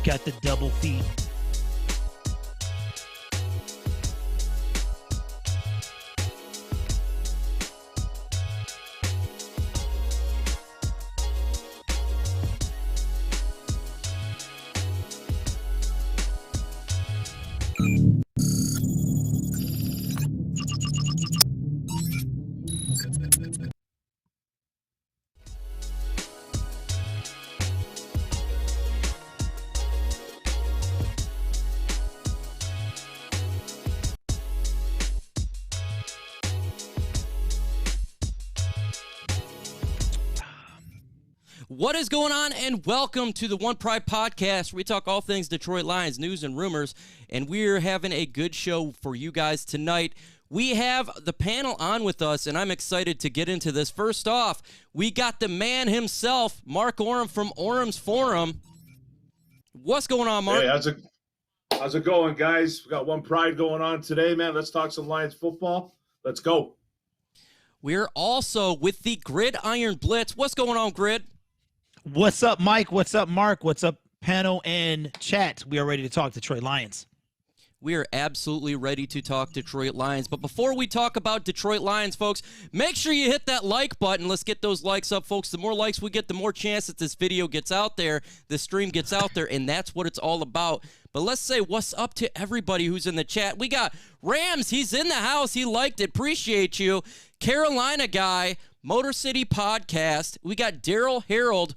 got the double feed. What is going on, and welcome to the One Pride Podcast, where we talk all things Detroit Lions, news and rumors, and we're having a good show for you guys tonight. We have the panel on with us, and I'm excited to get into this. First off, we got the man himself, Mark Orem from Orem's Forum. What's going on, Mark? Hey, how's it going, guys? We got One Pride going on today, man. Let's talk some Lions football. Let's go. We're also with the Gridiron Blitz. What's going on, Grid? What's up, Mike? What's up, Mark? What's up, panel and chat? We are ready to talk Detroit Lions. We are absolutely ready to talk Detroit Lions. But before we talk about Detroit Lions, folks, make sure you hit that like button. Let's get those likes up, folks. The more likes we get, the more chance that this video gets out there, the stream gets out there, and that's what it's all about. But let's say what's up to everybody who's in the chat. We got Rams. He's in the house. He liked it. Appreciate you. Carolina Guy, Motor City Podcast. We got Daryl Harold,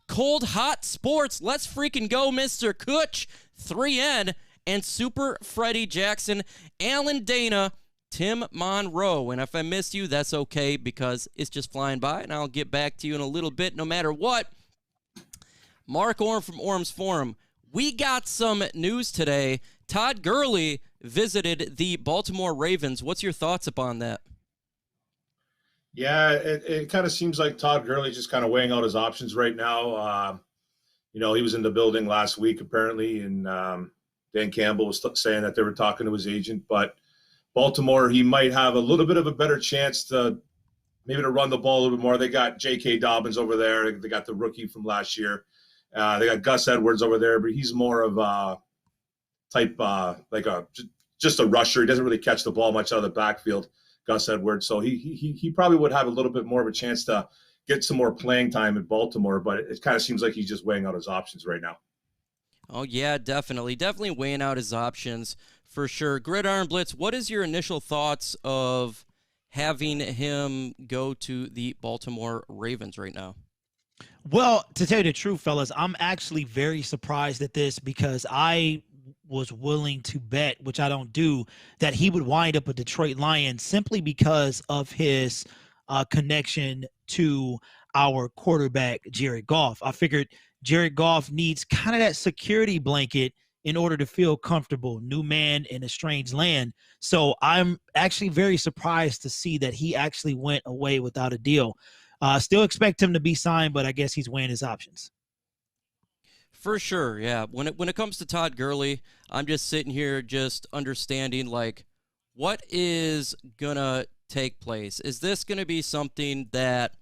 Cold Hot Sports. Let's freaking go, Mr. Kutch, 3N, and Super Freddie Jackson, Alan Dana, Tim Monroe. And if I missed you, that's okay, because it's just flying by, and I'll get back to you in a little bit no matter what. Mark Orem from Orem's Forum. We got some news today. Todd Gurley visited the Baltimore Ravens. What's your thoughts upon that? Yeah, it kind of seems like Todd Gurley just kind of weighing out his options right now. He was in the building last week, apparently, and Dan Campbell was saying that they were talking to his agent. But Baltimore, he might have a little bit of a better chance to run the ball a little bit more. They got J.K. Dobbins over there. They got the rookie from last year. They got Gus Edwards over there, but he's more of a type just a rusher. He doesn't really catch the ball much out of the backfield, Gus Edwards. So he probably would have a little bit more of a chance to get some more playing time in Baltimore, but it kind of seems like he's just weighing out his options right now. Oh, yeah, definitely. Definitely weighing out his options for sure. Gridiron Blitz, what is your initial thoughts of having him go to the Baltimore Ravens right now? Well, to tell you the truth, fellas, I'm actually very surprised at this, because I was willing to bet, which I don't do, that he would wind up a Detroit Lion simply because of his connection to our quarterback, Jared Goff. I figured Jared Goff needs kind of that security blanket in order to feel comfortable. New man in a strange land. So I'm actually very surprised to see that he actually went away without a deal. Still expect him to be signed, but I guess he's weighing his options. For sure, yeah. When it comes to Todd Gurley, I'm just sitting here just understanding, like, what is going to take place? Is this going to be something that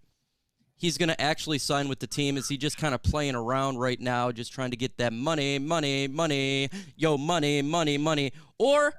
he's going to actually sign with the team? Is he just kind of playing around right now, just trying to get that money, yo, money? Or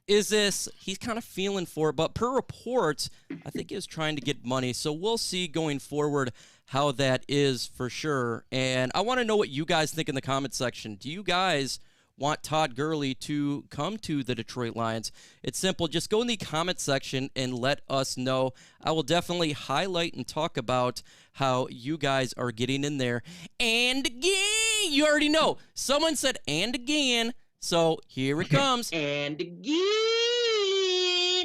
is this he's kind of feeling for it? But per reports, I think he's trying to get money. So we'll see going forward how that is for sure. And I want to know what you guys think in the comment section. Do you guys want Todd Gurley to come to the Detroit Lions? It's simple. Just go in the comment section and let us know. I will definitely highlight and talk about how you guys are getting in there. And again, you already know. Someone said and again. So here it comes. And again.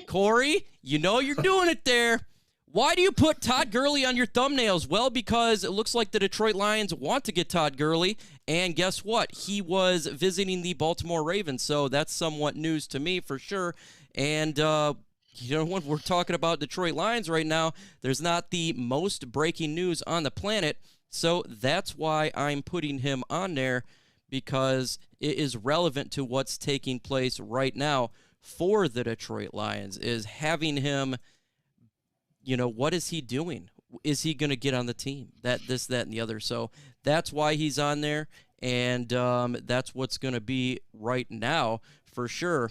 Corey, you know you're doing it there. Why do you put Todd Gurley on your thumbnails? Well, because it looks like the Detroit Lions want to get Todd Gurley, and guess what? He was visiting the Baltimore Ravens, so that's somewhat news to me for sure. And, when we're talking about Detroit Lions right now, there's not the most breaking news on the planet, so that's why I'm putting him on there, because it is relevant to what's taking place right now for the Detroit Lions, is having him. What is he doing? Is he going to get on the team? That, and the other. So that's why he's on there. and that's what's going to be right now for sure.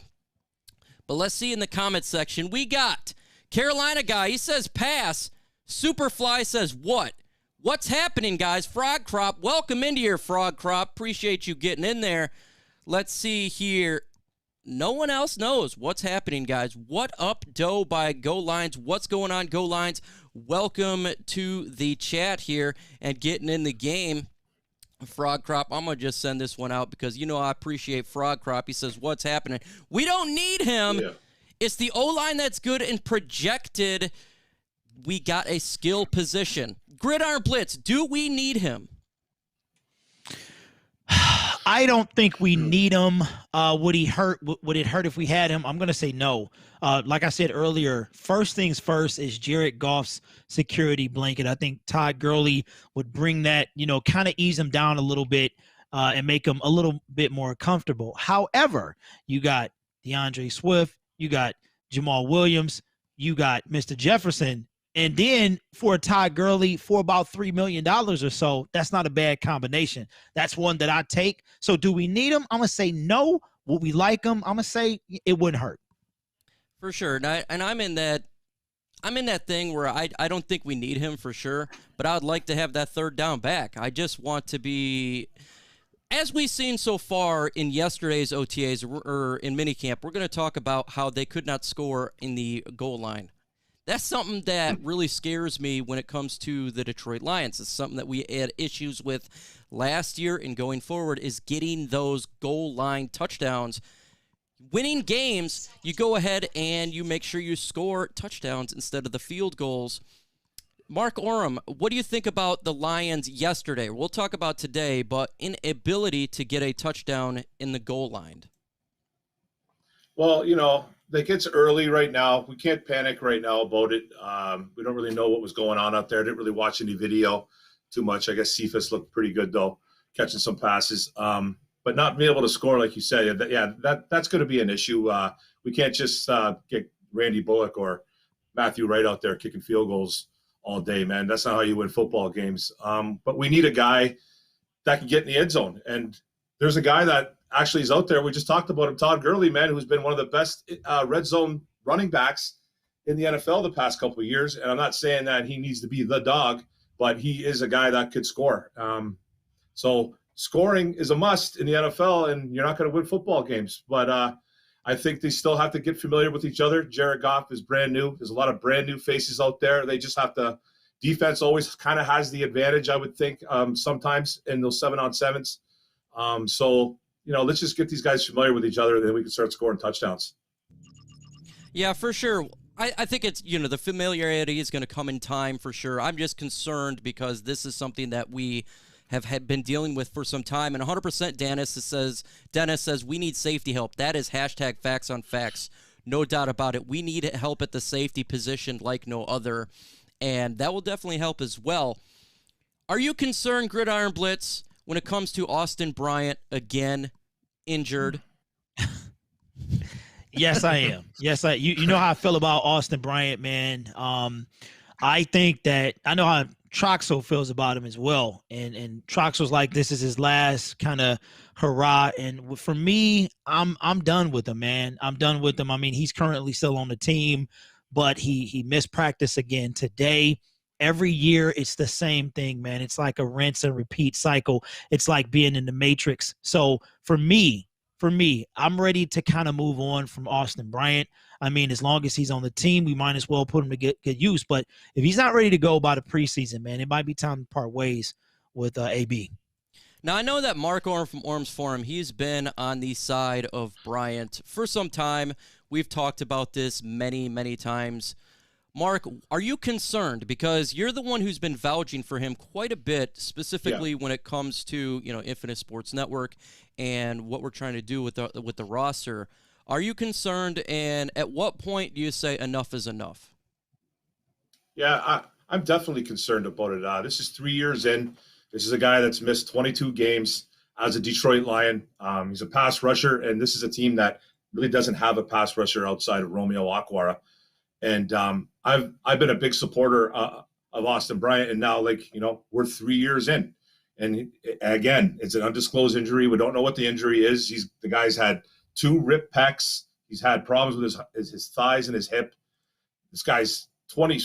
But let's see in the comment section. We got Carolina guy. He says pass. Superfly says what? What's happening, guys? Frog Crop, welcome into your Frog Crop. Appreciate you getting in there. Let's see here. No one else knows what's happening, guys. What up, Doe by Go Lines? What's going on, Go Lines? Welcome to the chat here and getting in the game. Frog Crop, I'm going to just send this one out because, you know, I appreciate Frog Crop. He says, what's happening? We don't need him. Yeah. It's the O-line that's good and projected. We got a skill position. Gridiron Blitz, do we need him? I don't think we need him. Would it hurt if we had him? I'm going to say no. Like I said earlier, first things first is Jared Goff's security blanket. I think Todd Gurley would bring that, you know, kind of ease him down a little bit and make him a little bit more comfortable. However, you got DeAndre Swift, you got Jamal Williams, you got Mr. Jefferson. And then for Todd Gurley, for about $3 million or so, that's not a bad combination. That's one that I take. So do we need him? I'm going to say no. Would we like him? I'm going to say it wouldn't hurt. For sure. And I'm in that thing where I don't think we need him for sure, but I would like to have that third down back. I just want to be, as we've seen so far in yesterday's OTAs or in minicamp, we're going to talk about how they could not score in the goal line. That's something that really scares me when it comes to the Detroit Lions. It's something that we had issues with last year and going forward is getting those goal line touchdowns. Winning games, you go ahead and you make sure you score touchdowns instead of the field goals. Mark Oram, what do you think about the Lions yesterday? We'll talk about today, but inability to get a touchdown in the goal line. Well, you know, like it's early right now. We can't panic right now about it. We don't really know what was going on out there. I didn't really watch any video too much. I guess Cephas looked pretty good, though, catching some passes. But not being able to score, like you said, that's going to be an issue. We can't just get Randy Bullock or Matthew Wright out there kicking field goals all day, man. That's not how you win football games. But we need a guy that can get in the end zone. And there's a guy that actually is out there. We just talked about him, Todd Gurley, man, who's been one of the best red zone running backs in the NFL the past couple of years. And I'm not saying that he needs to be the dog, but he is a guy that could score. So scoring is a must in the NFL, and you're not going to win football games. But I think they still have to get familiar with each other. Jared Goff is brand new. There's a lot of brand new faces out there. They just have to – defense always kind of has the advantage, I would think, sometimes in those 7-on-7s. So, you know, let's just get these guys familiar with each other, and then we can start scoring touchdowns. Yeah, for sure. I think it's, you know, the familiarity is going to come in time for sure. I'm just concerned because this is something that we have been dealing with for some time. And 100% Dennis says we need safety help. That is hashtag facts on facts. No doubt about it. We need help at the safety position like no other. And that will definitely help as well. Are you concerned, Gridiron Blitz, when it comes to Austin Bryant again injured? Yes, I am. Yes, you know how I feel about Austin Bryant, man. I think that I know how Troxel feels about him as well. And Troxel's like, this is his last kind of hurrah. And for me, I'm done with him, man. I'm done with him. I mean, he's currently still on the team, but he missed practice again today. Every year, it's the same thing, man. It's like a rinse and repeat cycle. It's like being in the Matrix. So for me, I'm ready to kind of move on from Austin Bryant. I mean, as long as he's on the team, we might as well put him to get use. But if he's not ready to go by the preseason, man, it might be time to part ways with AB. Now, I know that Mark Orm from Orm's Forum, he's been on the side of Bryant for some time. We've talked about this many, many times. Mark, are you concerned? Because you're the one who's been vouching for him quite a bit, specifically when it comes to, you know, Infinite Sports Network and what we're trying to do with the roster. Are you concerned, and at what point do you say enough is enough? Yeah, I'm definitely concerned about it. This is 3 years in. This is a guy that's missed 22 games as a Detroit Lion. He's a pass rusher, and this is a team that really doesn't have a pass rusher outside of Romeo Okwara. And I've been a big supporter of Austin Bryant, and now, like, you know, we're 3 years in. And again, it's an undisclosed injury. We don't know what the injury is. The guy's had 2 rip pecs. He's had problems with his thighs and his hip. This guy's 20.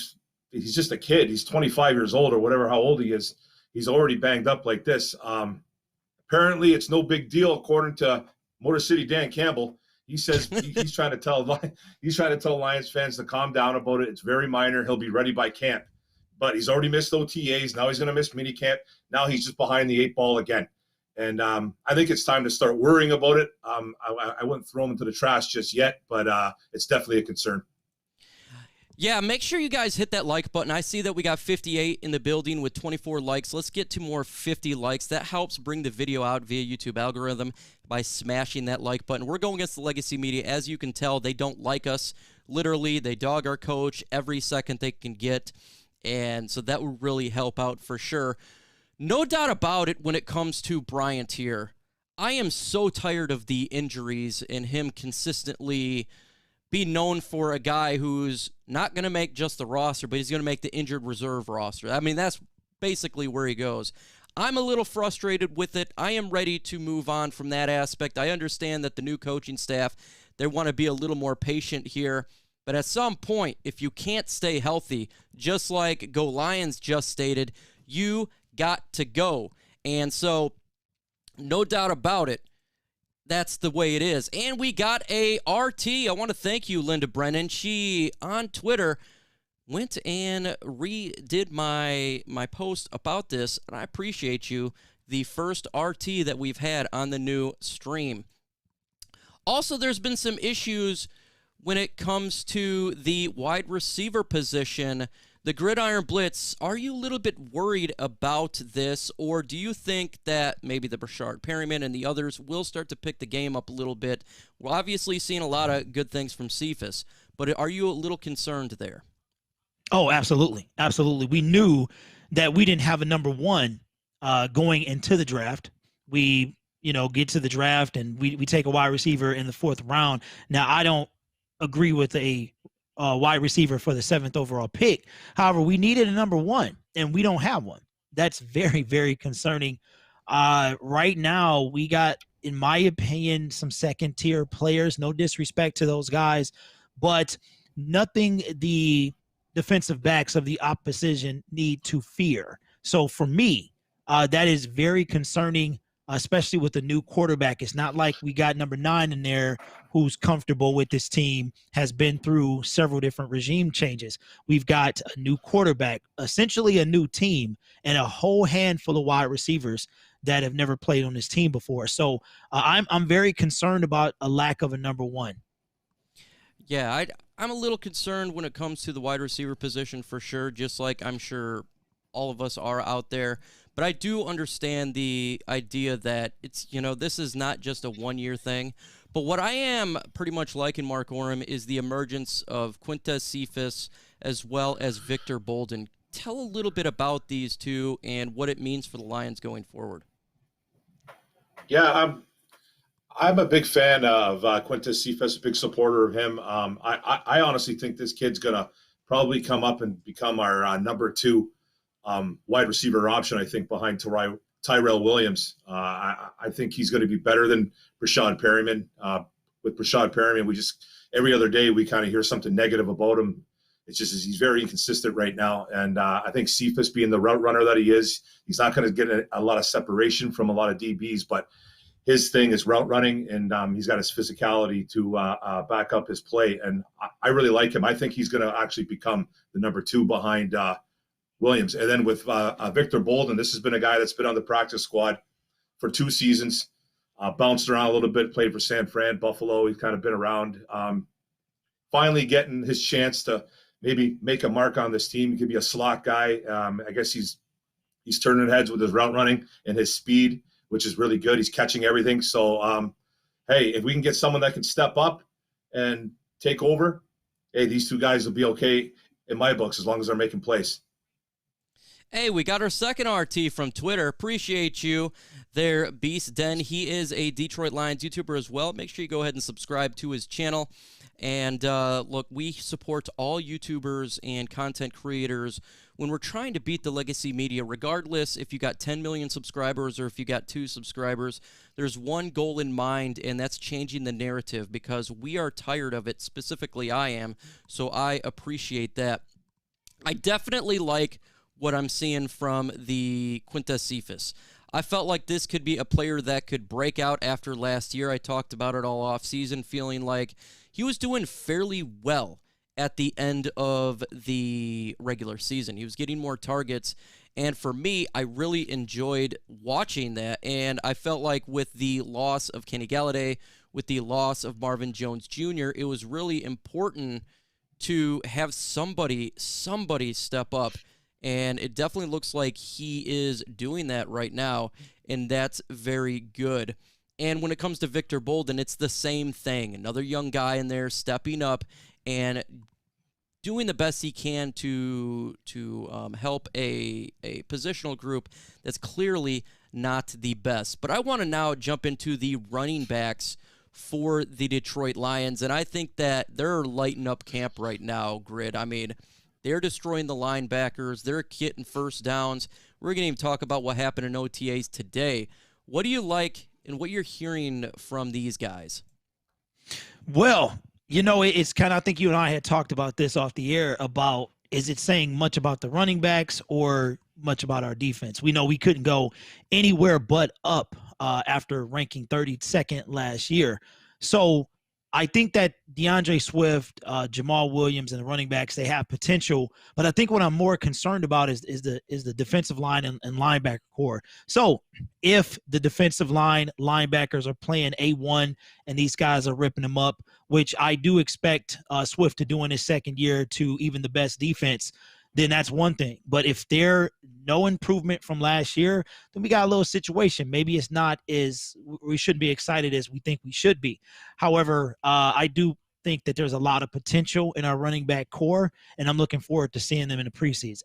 He's just a kid. He's 25 years old or whatever, how old he is. He's already banged up like this. Apparently, it's no big deal, according to Motor City Dan Campbell. He says he's trying to tell Lions fans to calm down about it. It's very minor. He'll be ready by camp. But he's already missed OTAs. Now he's going to miss minicamp. Now he's just behind the 8 ball again. And I think it's time to start worrying about it. I wouldn't throw him into the trash just yet, but it's definitely a concern. Yeah, make sure you guys hit that like button. I see that we got 58 in the building with 24 likes. Let's get to more 50 likes. That helps bring the video out via YouTube algorithm by smashing that like button. We're going against the legacy media. As you can tell, they don't like us. Literally, they dog our coach every second they can get. And so that would really help out for sure. No doubt about it when it comes to Bryant here. I am so tired of the injuries and him consistently be known for a guy who's not going to make just the roster, but he's going to make the injured reserve roster. I mean, that's basically where he goes. I'm a little frustrated with it. I am ready to move on from that aspect. I understand that the new coaching staff, they want to be a little more patient here. But at some point, if you can't stay healthy, just like Go Lions just stated, you got to go. And so, no doubt about it, that's the way it is. And we got a RT. I want to thank you, Linda Brennan. She, on Twitter, went and redid my post about this, and I appreciate you. The first RT that we've had on the new stream. Also, there's been some issues when it comes to the wide receiver position. The Gridiron Blitz, are you a little bit worried about this, or do you think that maybe the Brashard Perryman and the others will start to pick the game up a little bit? We're obviously seeing a lot of good things from Cephas, but are you a little concerned there? Oh, absolutely. Absolutely. We knew that we didn't have a number 1 going into the draft. We, get to the draft and we take a wide receiver in the 4th round. Now, I don't agree with a wide receiver for the 7th overall pick. However, we needed a number 1, and we don't have one. That's very, very concerning. Right now, we got, in my opinion, some second-tier players. No disrespect to those guys, but nothing the defensive backs of the opposition need to fear. So for me, that is very concerning, especially with the new quarterback. It's not like we got number 9 in there who's comfortable with this team, has been through several different regime changes. We've got a new quarterback, essentially a new team, and a whole handful of wide receivers that have never played on this team before. So I'm very concerned about a lack of a number 1. Yeah, I'm a little concerned when it comes to the wide receiver position for sure, just like I'm sure all of us are out there. But I do understand the idea that it's, this is not just a one-year thing. But what I am pretty much liking, Mark Orem, is the emergence of Quintez Cephas as well as Victor Bolden. Tell a little bit about these two and what it means for the Lions going forward. Yeah, I'm a big fan of Quintez Cephas, a big supporter of him. I honestly think this kid's going to probably come up and become our number 2 wide receiver option, I think, behind Tyrell Williams. I think he's going to be better than Brashard Perryman. With Brashard Perryman, every other day we kind of hear something negative about him. It's just he's very inconsistent right now. And I think Cephas, being the route runner that he is, he's not going to get a lot of separation from a lot of DBs, but his thing is route running, and he's got his physicality to back up his play. And I really like him. I think he's going to actually become the number 2 behind Williams. And then with Victor Bolden, this has been a guy that's been on the practice squad for 2 seasons, bounced around a little bit, played for San Fran, Buffalo. He's kind of been around. Finally getting his chance to maybe make a mark on this team. He could be a slot guy. I guess he's turning heads with his route running and his speed, which is really good. He's catching everything. So, hey, if we can get someone that can step up and take over, hey, these 2 guys will be okay in my books as long as they're making plays. Hey, we got our second RT from Twitter. Appreciate you there, Beast Den. He is a Detroit Lions YouTuber as well. Make sure you go ahead and subscribe to his channel. And look, we support all YouTubers and content creators when we're trying to beat the legacy media, regardless if you got 10 million subscribers or if you got 2 subscribers. There's one goal in mind, and that's changing the narrative, because we are tired of it. Specifically, I am. So I appreciate that. I definitely like what I'm seeing from the Quintez Cephas. I felt like this could be a player that could break out after last year. I talked about it all offseason, feeling like he was doing fairly well at the end of the regular season. He was getting more targets, and for me, I really enjoyed watching that, and I felt like with the loss of Kenny Galladay, with the loss of Marvin Jones Jr., it was really important to have somebody step up, and it definitely looks like he is doing that right now, and that's very good. And when it comes to Victor Bolden, it's the same thing. Another young guy in there stepping up and doing the best he can to help a positional group that's clearly not the best. But I want to now jump into the running backs for the Detroit Lions, and I think that they're lighting up camp right now, Grid. I mean, they're destroying the linebackers. They're getting first downs. We're going to even talk about what happened in OTAs today. What do you like and what you're hearing from these guys? Well, you know, it's kind of, I think you and I had talked about this off the air about, is it saying much about the running backs or much about our defense? We know we couldn't go anywhere but up after ranking 32nd last year. So I think that DeAndre Swift, Jamal Williams, and the running backs, they have potential. But I think what I'm more concerned about is the defensive line and linebacker core. So if the defensive line linebackers are playing A1 and these guys are ripping them up, which I do expect Swift to do in his second year to even the best defense, then that's one thing. But if there no improvement from last year, then we got a little situation. Maybe it's not as we shouldn't be excited as we think we should be. However, I do think that there's a lot of potential in our running back core, and I'm looking forward to seeing them in the preseason.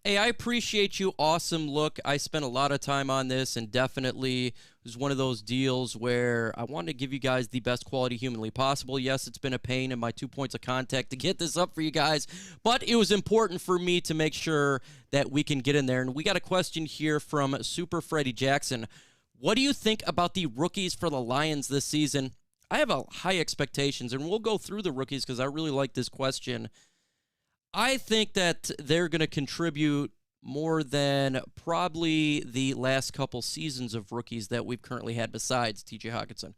Hey, I appreciate you. Awesome look. I spent a lot of time on this, and definitely it was one of those deals where I wanted to give you guys the best quality humanly possible. Yes, it's been a pain in my 2 points of contact to get this up for you guys, but it was important for me to make sure that we can get in there. And we got a question here from Super Freddie Jackson. What do you think about the rookies for the Lions this season? I have high expectations, and we'll go through the rookies because I really like this question. I think that they're going to contribute more than probably the last couple seasons of rookies that we've currently had besides T.J. Hockenson.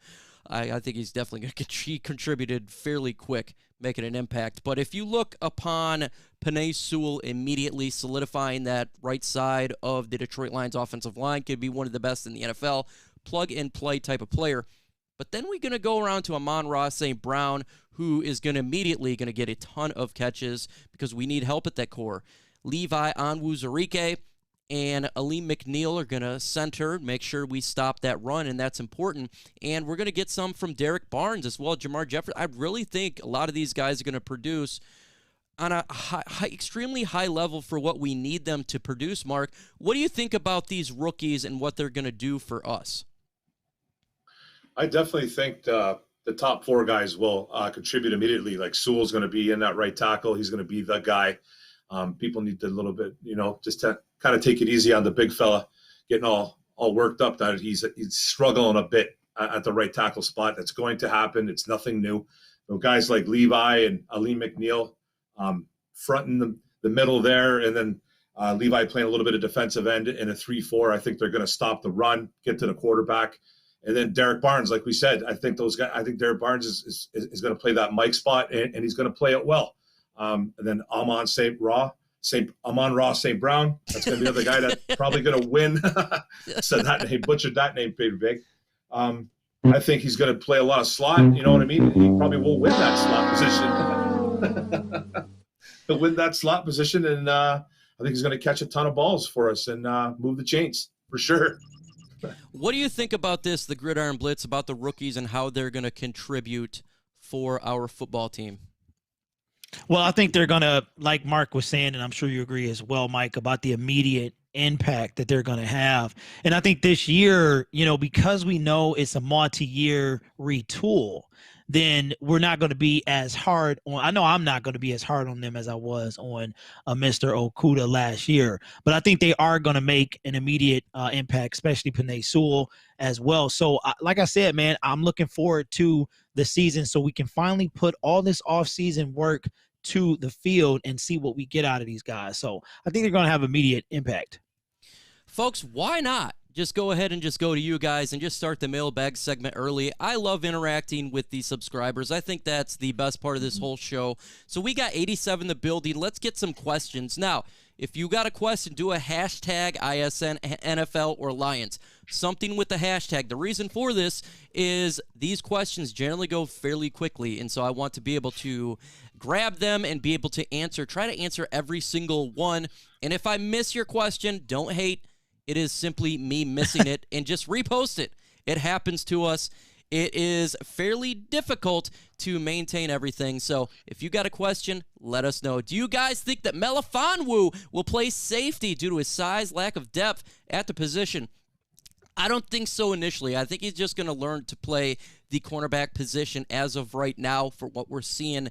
I think he's definitely going to he contributed fairly quick, making an impact. But if you look upon Penei Sewell immediately solidifying that right side of the Detroit Lions offensive line, could be one of the best in the NFL, plug-and-play type of player. But then we're going to go around to Amon-Ra St. Brown, who is going to immediately going to get a ton of catches because we need help at that core. Levi Onwuzurike and Aleem McNeil are going to center, make sure we stop that run, and that's important. And we're going to get some from Derek Barnes as well, Jamar Jefferson. I really think a lot of these guys are going to produce on a extremely high level for what we need them to produce, Mark. What do you think about these rookies and what they're going to do for us? I definitely think the top 4 guys will contribute immediately. Like Sewell's going to be in that right tackle. He's going to be the guy. People need to a little bit, just to kind of take it easy on the big fella, getting all worked up that he's struggling a bit at the right tackle spot. That's going to happen. It's nothing new. Guys like Levi and Aleem McNeil fronting the middle there, and then Levi playing a little bit of defensive end in a 3-4. I think they're going to stop the run, get to the quarterback. And then Derek Barnes, like we said, I think Derek Barnes is going to play that Mike spot, and he's going to play it well. And then Amon-Ra St. Brown, that's going to be the other guy that's probably going to win. So that he butchered that name pretty big. I think he's going to play a lot of slot. You know what I mean? He probably will win that slot position. He'll win that slot position, and I think he's going to catch a ton of balls for us and move the chains for sure. What do you think about this, the Gridiron Blitz, about the rookies and how they're going to contribute for our football team? Well, I think they're going to, like Mark was saying, and I'm sure you agree as well, Mike, about the immediate impact that they're going to have. And I think this year, because we know it's a multi-year retool, then we're not going to be as hard on. I know I'm not going to be as hard on them as I was on Mr. Okuda last year, but I think they are going to make an immediate impact, especially Penei Sewell as well. So, like I said, man, I'm looking forward to the season so we can finally put all this off-season work to the field and see what we get out of these guys. So I think they're going to have immediate impact. Folks, why not just go ahead and just go to you guys and just start the mailbag segment early? I love interacting with the subscribers. I think that's the best part of this whole show. So we got 87 in the building. Let's get some questions. Now, if you got a question, do a hashtag ISN, NFL, or Lions. Something with the hashtag. The reason for this is these questions generally go fairly quickly, and so I want to be able to grab them and be able to try to answer every single one. And if I miss your question, don't hate. It is simply me missing it, and just repost it. It happens to us. It is fairly difficult to maintain everything. So if you got a question, let us know. Do you guys think that Melifonwu will play safety due to his size, lack of depth at the position? I don't think so initially. I think he's just going to learn to play the cornerback position as of right now for what we're seeing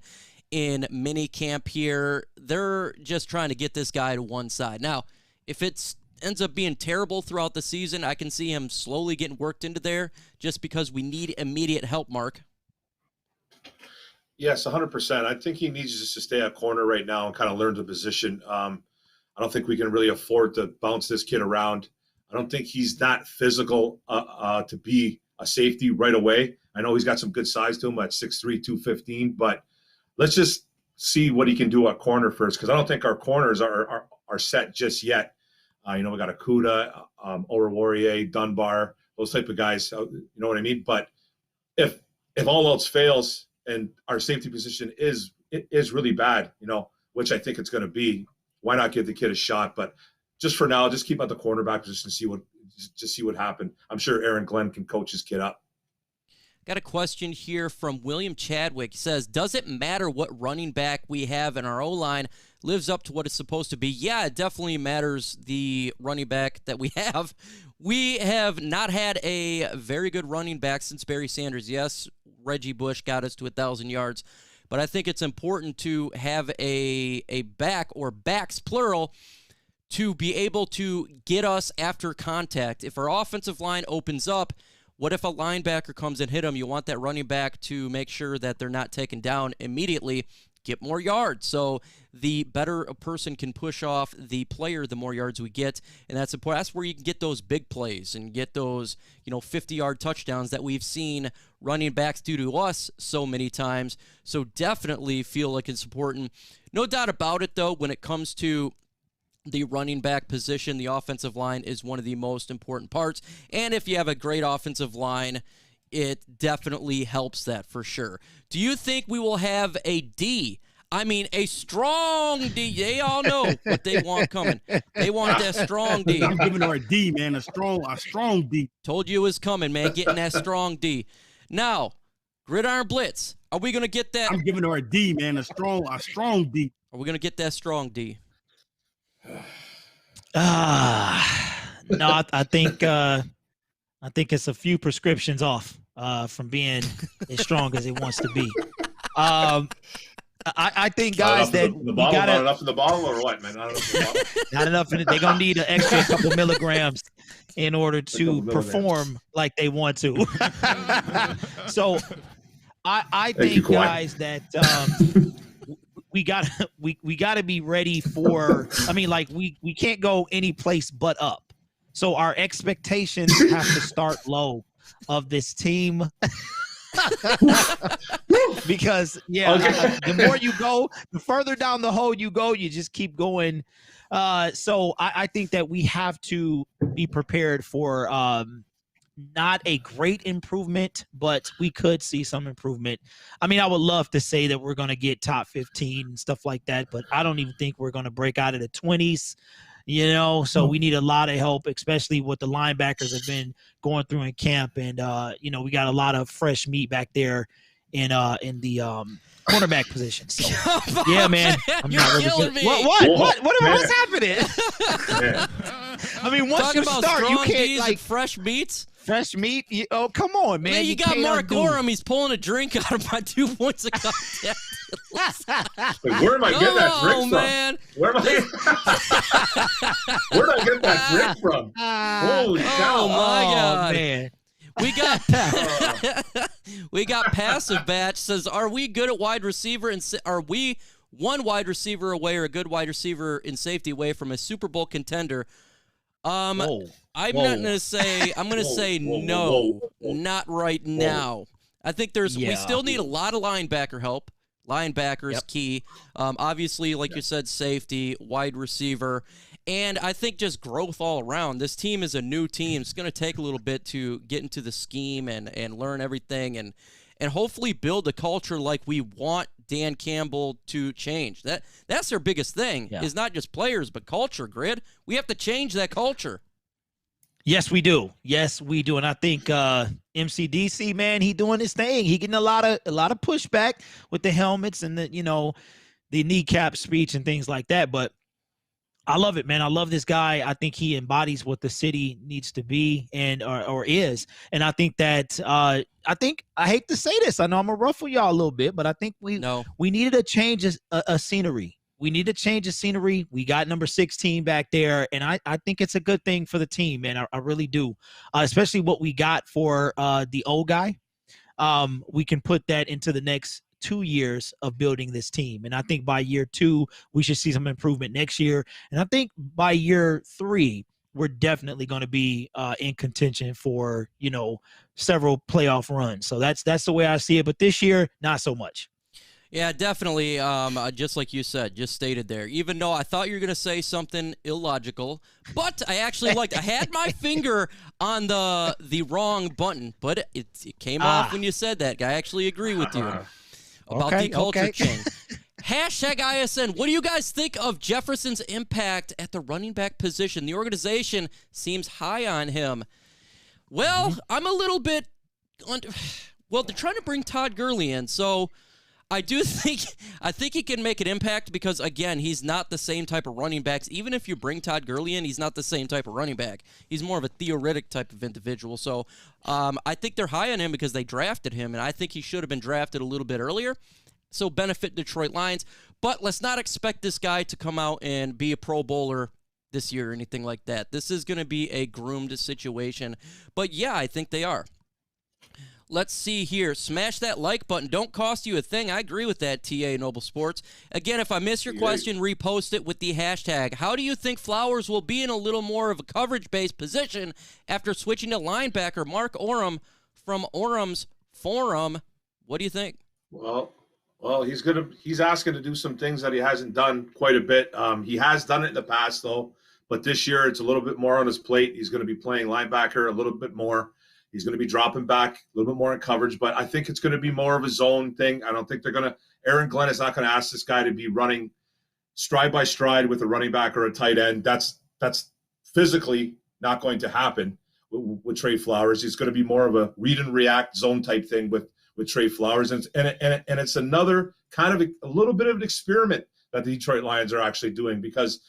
in minicamp here. They're just trying to get this guy to one side. Now, if it ends up being terrible throughout the season, I can see him slowly getting worked into there just because we need immediate help, Mark. Yes, 100%. I think he needs just to stay at corner right now and kind of learn the position. I don't think we can really afford to bounce this kid around. I don't think he's that physical to be a safety right away. I know he's got some good size to him at 6'3", 215, but let's just see what he can do at corner first, because I don't think our corners are set just yet. We got Okuda, Oruwariye, Dunbar, those type of guys. You know what I mean? But if all else fails and our safety position is really bad, which I think it's going to be, why not give the kid a shot? But just for now, just keep at the cornerback position and see what happened. I'm sure Aaron Glenn can coach his kid up. Got a question here from William Chadwick. He says, does it matter what running back we have in our O-line lives up to what it's supposed to be? Yeah, it definitely matters the running back that we have. We have not had a very good running back since Barry Sanders. Yes, Reggie Bush got us to 1,000 yards, but I think it's important to have a back, or backs plural, to be able to get us after contact. If our offensive line opens up, what if a linebacker comes and hit him? You want that running back to make sure that they're not taken down immediately, get more yards. So the better a person can push off the player, the more yards we get, and that's important. That's where you can get those big plays and get those 50-yard touchdowns that we've seen running backs do to us so many times. So definitely feel like it's important. No doubt about it, though, when it comes to the running back position, the offensive line is one of the most important parts. And if you have a great offensive line, it definitely helps that for sure. Do you think we will have a D? I mean, a strong D. They all know what they want coming. They want that strong D. I'm giving her a D, man. A strong D. Told you it was coming, man. Getting that strong D. Now, Gridiron Blitz. Are we going to get that? I'm giving her a D, man. A strong D. Are we going to get that strong D? No, I think it's a few prescriptions off from being as strong as it wants to be. I think, guys, that not enough in the bottle or what, man? Not enough in the bottle. Not enough in it. They're gonna need an extra couple milligrams in order to perform like they want to. So I think, guys, that we gotta be ready for. I mean, like we can't go any place but up. So our expectations have to start low of this team. Because the more you go, the further down the hole you go, you just keep going. So I think that we have to be prepared for not a great improvement, but we could see some improvement. I mean, I would love to say that we're going to get top 15 and stuff like that, but I don't even think we're going to break out of the 20s. So we need a lot of help, especially what the linebackers have been going through in camp. And, we got a lot of fresh meat back there in the cornerback position. So, Come on, yeah, man. I'm you're not really killing good. me. What's happening? Yeah. I mean, once Talking you about start, you strong can't D's like and fresh meats. fresh meat. Oh, come on, man. Man, you got can't Mark undo- Orem. He's pulling a drink out of my 2 points of contact. Like, where am I getting that drink from? Man. Where am I? Where did I get that drink from? Holy cow! Oh my Oh, God. man. We got passive batch says, are we good at wide receiver and are we one wide receiver away or a good wide receiver in safety away from a Super Bowl contender? I'm not gonna say. I'm gonna say no, not right now. I think we still need a lot of linebacker help. Linebackers key. Obviously, like you said, safety, wide receiver, and I think just growth all around. This team is a new team. It's going to take a little bit to get into the scheme and learn everything and hopefully build a culture like we want Dan Campbell to change. That's their biggest thing is not just players but culture, Grid. We have to change that culture. Yes, we do. Yes, we do. And I think MCDC, man, he doing his thing. He getting a lot of pushback with the helmets and the kneecap speech and things like that. But I love it, man. I love this guy. I think he embodies what the city needs to be and or is. And I think that I hate to say this. I know I'm gonna ruffle y'all a little bit, but I think we needed a change of scenery. We need to change the scenery. We got number 16 back there, and I think it's a good thing for the team, man. I really do, especially what we got for the old guy. We can put that into the next 2 years of building this team, and I think by year 2 we should see some improvement next year, and I think by year 3 we're definitely going to be in contention for several playoff runs. So that's the way I see it. But this year, not so much. Yeah, definitely. Just like you said, just stated there. Even though I thought you were going to say something illogical, but I actually liked. I had my finger on the wrong button, but it came off when you said that. I actually agree with you about the culture change. Hashtag ISN. What do you guys think of Jefferson's impact at the running back position? The organization seems high on him. Well, I'm a little bit. Well, they're trying to bring Todd Gurley in, so. I think he can make an impact because, again, he's not the same type of running backs. Even if you bring Todd Gurley in, he's not the same type of running back. He's more of a theoretic type of individual. So I think they're high on him because they drafted him, and I think he should have been drafted a little bit earlier. So benefit Detroit Lions. But let's not expect this guy to come out and be a Pro Bowler this year or anything like that. This is going to be a groomed situation. But, yeah, I think they are. Let's see here. Smash that like button. Don't cost you a thing. I agree with that, TA Noble Sports. Again, if I miss your question, repost it with the hashtag. How do you think Flowers will be in a little more of a coverage-based position after switching to linebacker? Mark Orem from Orem's Forum. What do you think? Well, he's asking to do some things that he hasn't done quite a bit. He has done it in the past, though. But this year, it's a little bit more on his plate. He's going to be playing linebacker a little bit more. He's going to be dropping back a little bit more in coverage, but I think it's going to be more of a zone thing. I don't think they're going to – Aaron Glenn is not going to ask this guy to be running stride by stride with a running back or a tight end. That's physically not going to happen with Trey Flowers. He's going to be more of a read and react zone type thing with Trey Flowers. And it's another kind of a little bit of an experiment that the Detroit Lions are actually doing because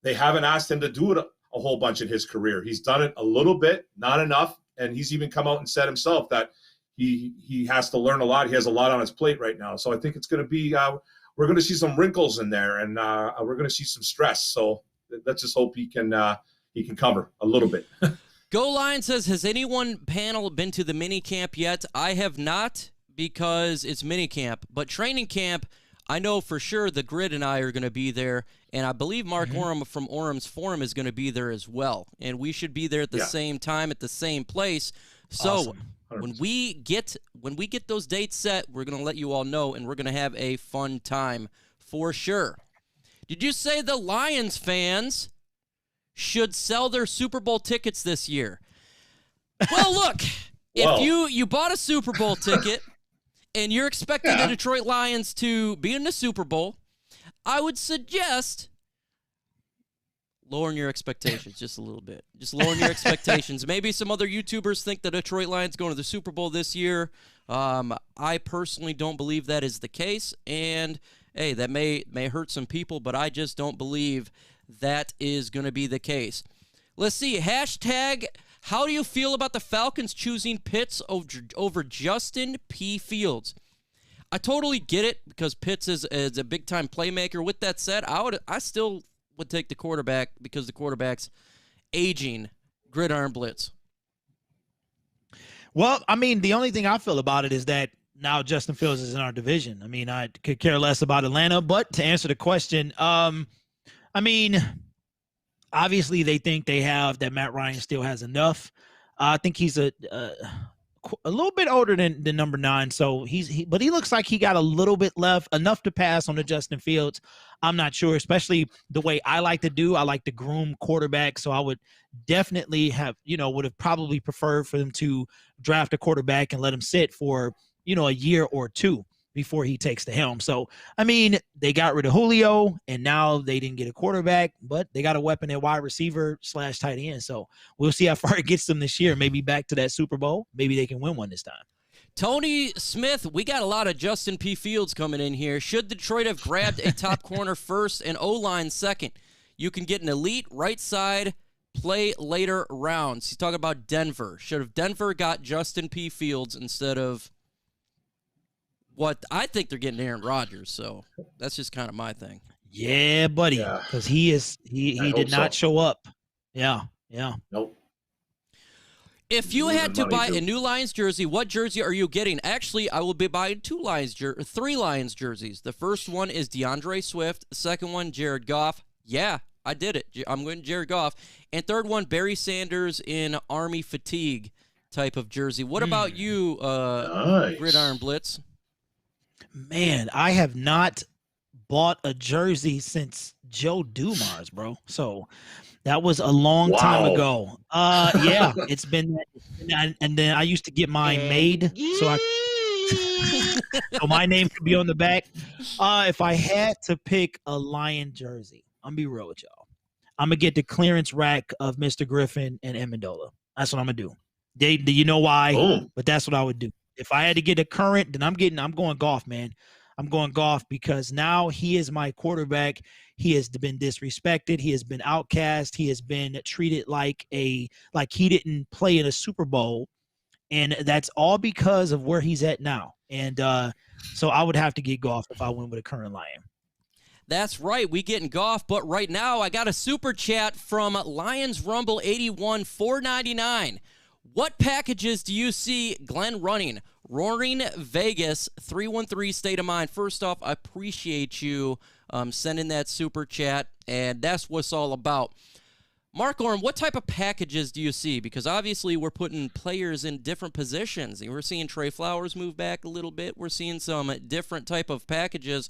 they haven't asked him to do it a whole bunch in his career. He's done it a little bit, not enough. And he's even come out and said himself that he has to learn a lot. He has a lot on his plate right now. So I think it's going to be we're going to see some wrinkles in there, and we're going to see some stress. So let's just hope he can cover a little bit. Go Lion says, has anyone panel been to the mini camp yet? I have not because it's mini camp, but training camp, I know for sure the Grid and I are going to be there, and I believe Mark Orem from Orem's Forum is going to be there as well, and we should be there at the same time at the same place. So awesome. when we get those dates set, we're going to let you all know, and we're going to have a fun time for sure. Did you say the Lions fans should sell their Super Bowl tickets this year? Well, look, if you bought a Super Bowl ticket and you're expecting the Detroit Lions to be in the Super Bowl, I would suggest lowering your expectations just a little bit. Just lowering your expectations. Maybe some other YouTubers think the Detroit Lions going to the Super Bowl this year. I personally don't believe that is the case, and hey, that may hurt some people, but I just don't believe that is going to be the case. Let's see. Hashtag, how do you feel about the Falcons choosing Pitts over Justin P. Fields? I totally get it because Pitts is a big-time playmaker. With that said, I still would take the quarterback because the quarterback's aging. Gridiron blitz. Well, I mean, the only thing I feel about it is that now Justin Fields is in our division. I mean, I could care less about Atlanta, but to answer the question, I mean, obviously they think they have that Matt Ryan still has enough. I think he's a little bit older than number 9, so but he looks like he got a little bit left, enough to pass on the Justin Fields. I'm not sure, especially the way I like to do. I like to groom quarterback, so I would definitely would have probably preferred for them to draft a quarterback and let him sit for, a year or two before he takes the helm. So, I mean, they got rid of Julio, and now they didn't get a quarterback, but they got a weapon at wide receiver / tight end. So we'll see how far it gets them this year. Maybe back to that Super Bowl. Maybe they can win one this time. Tony Smith, we got a lot of Justin P. Fields coming in here. Should Detroit have grabbed a top corner first and O-line second? You can get an elite right side play later rounds. He's talking about Denver. Should have Denver got Justin P. Fields instead of what I think they're getting Aaron Rodgers, so that's just kind of my thing. Yeah, buddy, because he did not show up. Yeah. Nope. If you had to buy a new Lions jersey, what jersey are you getting? Actually, I will be buying 3 Lions jerseys. The first one is DeAndre Swift. The second one, Jared Goff. Yeah, I did it. I'm going to Jared Goff. And third one, Barry Sanders in Army fatigue type of jersey. What about you, nice. Gridiron Blitz? Man, I have not bought a jersey since Joe Dumars, bro. So that was a long time ago. Yeah, it's been, and then I used to get mine made, so so my name could be on the back. If I had to pick a Lion jersey, I'm gonna be real with y'all. I'm gonna get the clearance rack of Mr. Griffin and Amendola. That's what I'm gonna do. You know why? But that's what I would do. If I had to get a current, then I'm going Goff, man. I'm going Goff because now he is my quarterback. He has been disrespected. He has been outcast. He has been treated like he didn't play in a Super Bowl. And that's all because of where he's at now. And so I would have to get Goff if I went with a current Lion. That's right. We getting Goff, but right now I got a super chat from Lions Rumble 81 $4.99. What packages do you see Glenn running? Roaring Vegas 313 State of Mind. First off, I appreciate you sending that super chat, and that's what's all about. Mark Orm, what type of packages do you see? Because obviously we're putting players in different positions. We're seeing Trey Flowers move back a little bit. We're seeing some different type of packages,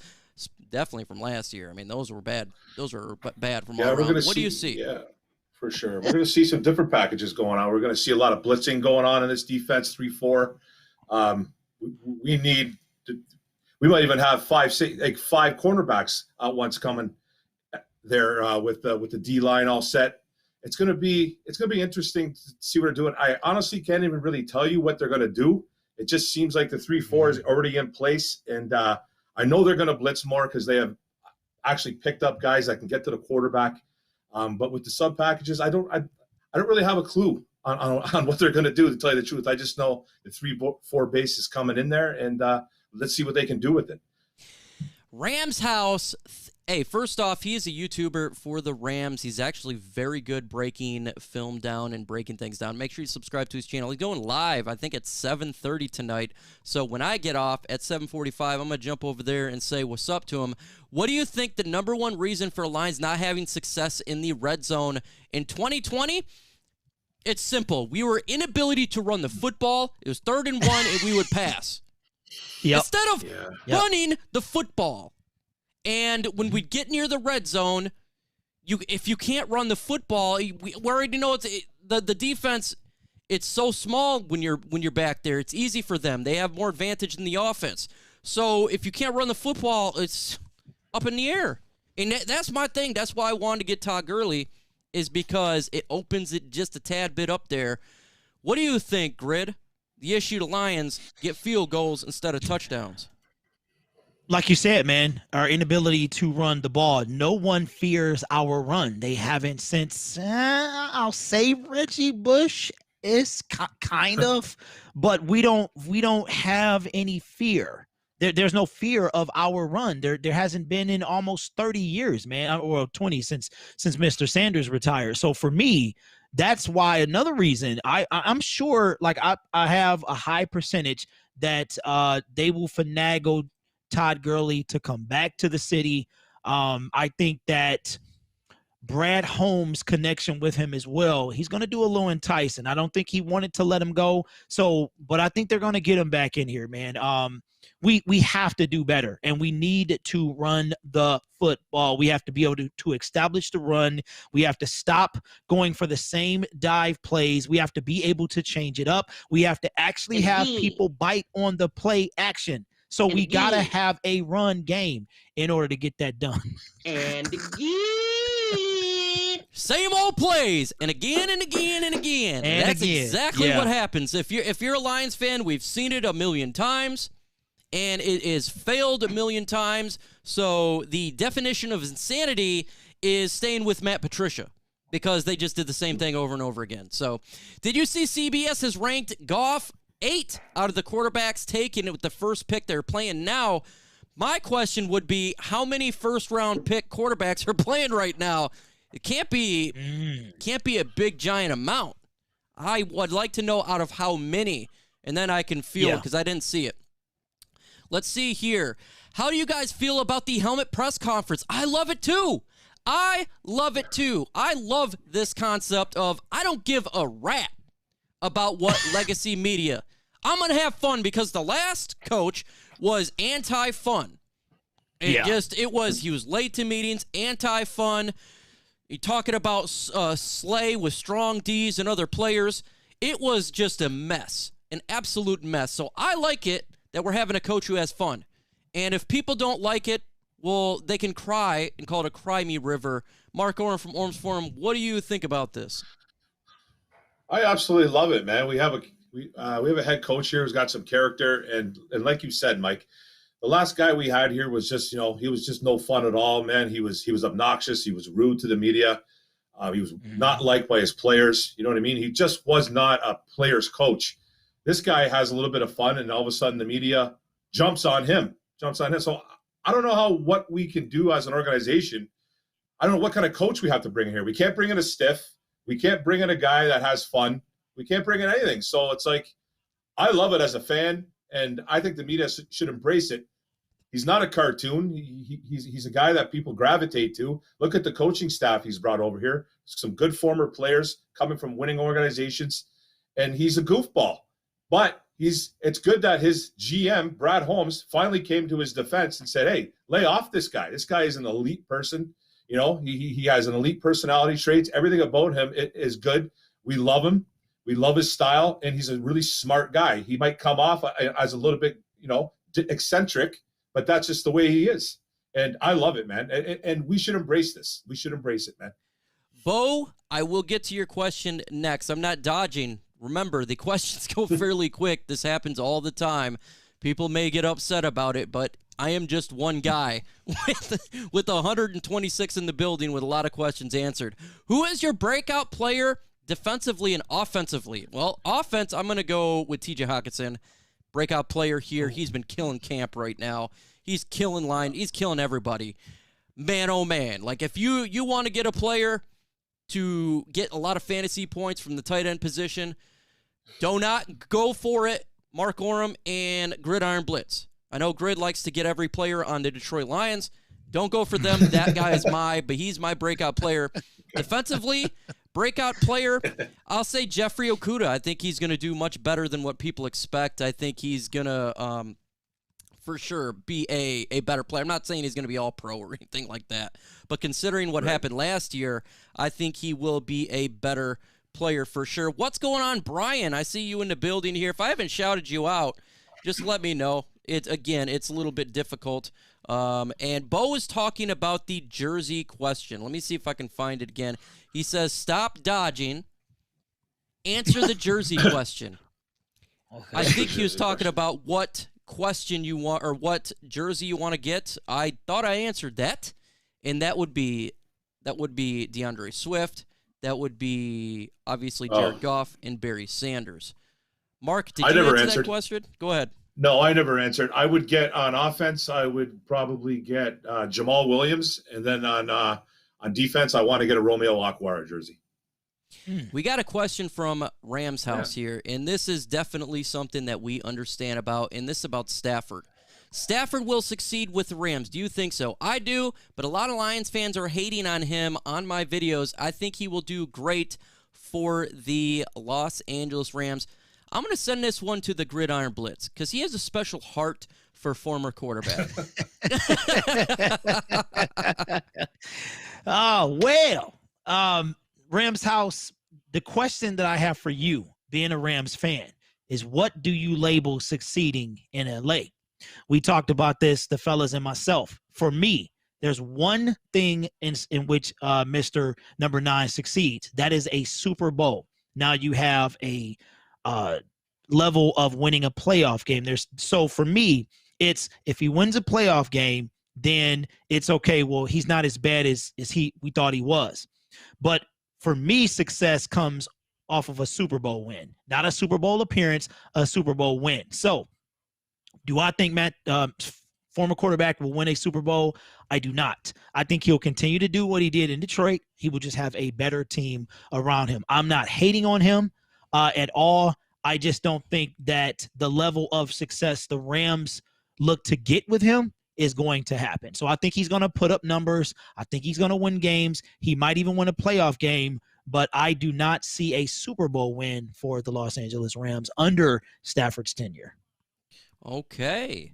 definitely from last year. I mean, those were bad. Those were bad from all around. What do you see? Yeah. For sure. We're going to see some different packages going on. We're going to see a lot of blitzing going on in this defense, 3-4. We might even have five cornerbacks out once coming there with the D line all set. It's going to be interesting to see what they're doing. I honestly can't even really tell you what they're going to do. It just seems like the 3-4 is already in place. And I know they're going to blitz more because they have actually picked up guys that can get to the quarterback. But with the sub packages, I don't really have a clue on what they're going to do, to tell you the truth. I just know the 3-4 base is coming in there, and let's see what they can do with it. Rams House. Hey, first off, he is a YouTuber for the Rams. He's actually very good breaking film down and breaking things down. Make sure you subscribe to his channel. He's going live, I think, at 7:30 tonight. So when I get off at 7:45, I'm going to jump over there and say what's up to him. What do you think the number one reason for Lions not having success in the red zone in 2020? It's simple. We were inability to run the football. It was 3rd and 1, and we would pass. Instead of running the football. And when we get near the red zone, if you can't run the football, we already know the defense. It's so small when you're back there. It's easy for them. They have more advantage in the offense. So if you can't run the football, it's up in the air. And that's my thing. That's why I wanted to get Todd Gurley, is because it opens it just a tad bit up there. What do you think, Grid? the issue to Lions get field goals instead of touchdowns? Like you said, man, our inability to run the ball. No one fears our run. They haven't since, I'll say Reggie Bush is kind of, but we don't have any fear. There's no fear of our run. There hasn't been in almost 30 years, man, or 20 since Mr. Sanders retired. So for me, that's why another reason I'm sure, like I have a high percentage that they will finagle Todd Gurley to come back to the city. I think that Brad Holmes' connection with him as well, he's going to do a little enticing. I don't think he wanted to let him go. So, but I think they're going to get him back in here, man. We have to do better, and we need to run the football. We have to be able to establish the run. We have to stop going for the same dive plays. We have to be able to change it up. We have to actually have people bite on the play action. So we got to have a run game in order to get that done. And again. Same old plays, and again and again and again. And that's again. exactly what happens. If you're a Lions fan, we've seen it a million times, and it is failed a million times. So the definition of insanity is staying with Matt Patricia, because they just did the same thing over and over again. So did you see CBS has ranked Goff 8 out of the quarterbacks taken with the first pick they're playing now? My question would be, how many first-round pick quarterbacks are playing right now? It can't be a big, giant amount. I would like to know out of how many, and then I can feel, because I didn't see it. Let's see here. How do you guys feel about the helmet press conference? I love it, too. I love it, too. I love this concept of I don't give a rat about what legacy media. I'm going to have fun, because the last coach was anti-fun. He was late to meetings, anti-fun. He talking about Slay with strong Ds and other players. It was just a mess, an absolute mess. So I like it that we're having a coach who has fun. And if people don't like it, well, they can cry and call it a cry me river. Mark Orm from Orm's Forum, what do you think about this? I absolutely love it, man. We have a head coach here who's got some character, and like you said, Mike, the last guy we had here was just, he was just no fun at all, man. He was obnoxious. He was rude to the media. He was not liked by his players. You know what I mean? He just was not a player's coach. This guy has a little bit of fun, and all of a sudden the media jumps on him. So I don't know what we can do as an organization. I don't know what kind of coach we have to bring in here. We can't bring in a stiff. We can't bring in a guy that has fun. We can't bring in anything. So it's like, I love it as a fan, and I think the media should embrace it. He's not a cartoon. He's a guy that people gravitate to. Look at the coaching staff he's brought over here. Some good former players coming from winning organizations, and he's a goofball. But it's good that his GM, Brad Holmes, finally came to his defense and said, hey, lay off this guy. This guy is an elite person. He has an elite personality traits. Everything about him is good. We love him. We love his style, and he's a really smart guy. He might come off as a little bit, eccentric, but that's just the way he is. And I love it, man. And we should embrace this. We should embrace it, man. Bo, I will get to your question next. I'm not dodging. Remember, the questions go fairly quick. This happens all the time. People may get upset about it, but I am just one guy with 126 in the building with a lot of questions answered. Who is your breakout player defensively and offensively? Well, offense, I'm going to go with TJ Hawkinson. Breakout player here. He's been killing camp right now. He's killing line. He's killing everybody. Man, oh, man. Like, if you want to get a player to get a lot of fantasy points from the tight end position, do not go for it. Mark Orem and Gridiron Blitz. I know Grid likes to get every player on the Detroit Lions. Don't go for them. That guy is but he's my breakout player. Defensively, breakout player, I'll say Jeffrey Okudah. I think he's going to do much better than what people expect. I think he's going to, for sure, be a better player. I'm not saying he's going to be all pro or anything like that. But considering what happened last year, I think he will be a better player for sure. What's going on, Brian? I see you in the building here. If I haven't shouted you out, just let me know. It's a little bit difficult. And Bo is talking about the jersey question. Let me see if I can find it again. He says, stop dodging. Answer the jersey question. Okay. I think he was talking about what question you want or what jersey you want to get. I thought I answered that, and that would be DeAndre Swift. That would be obviously Jared Goff and Barry Sanders. Mark, did you answer that question? Go ahead. No, I never answered. I would get on offense. I would probably get Jamal Williams, and then on defense, I want to get a Romeo Okwara jersey. We got a question from Rams House here, and this is definitely something that we understand about, and this is about Stafford. Stafford will succeed with the Rams. Do you think so? I do, but a lot of Lions fans are hating on him on my videos. I think he will do great for the Los Angeles Rams. I'm going to send this one to the Gridiron Blitz because he has a special heart for former quarterback. Oh, well, Rams House, the question that I have for you, being a Rams fan, is what do you label succeeding in LA? We talked about this, the fellas and myself. For me, there's one thing in which Mr. Number 9 succeeds. That is a Super Bowl. Now you have a level of winning a playoff game. So for me, it's if he wins a playoff game, then it's okay. Well, he's not as bad as we thought he was. But for me, success comes off of a Super Bowl win, not a Super Bowl appearance, a Super Bowl win. So do I think former quarterback will win a Super Bowl? I do not. I think he'll continue to do what he did in Detroit. He will just have a better team around him. I'm not hating on him at all. I just don't think that the level of success the Rams look to get with him is going to happen. So I think he's going to put up numbers. I think he's going to win games. He might even win a playoff game, but I do not see a Super Bowl win for the Los Angeles Rams under Stafford's tenure. Okay.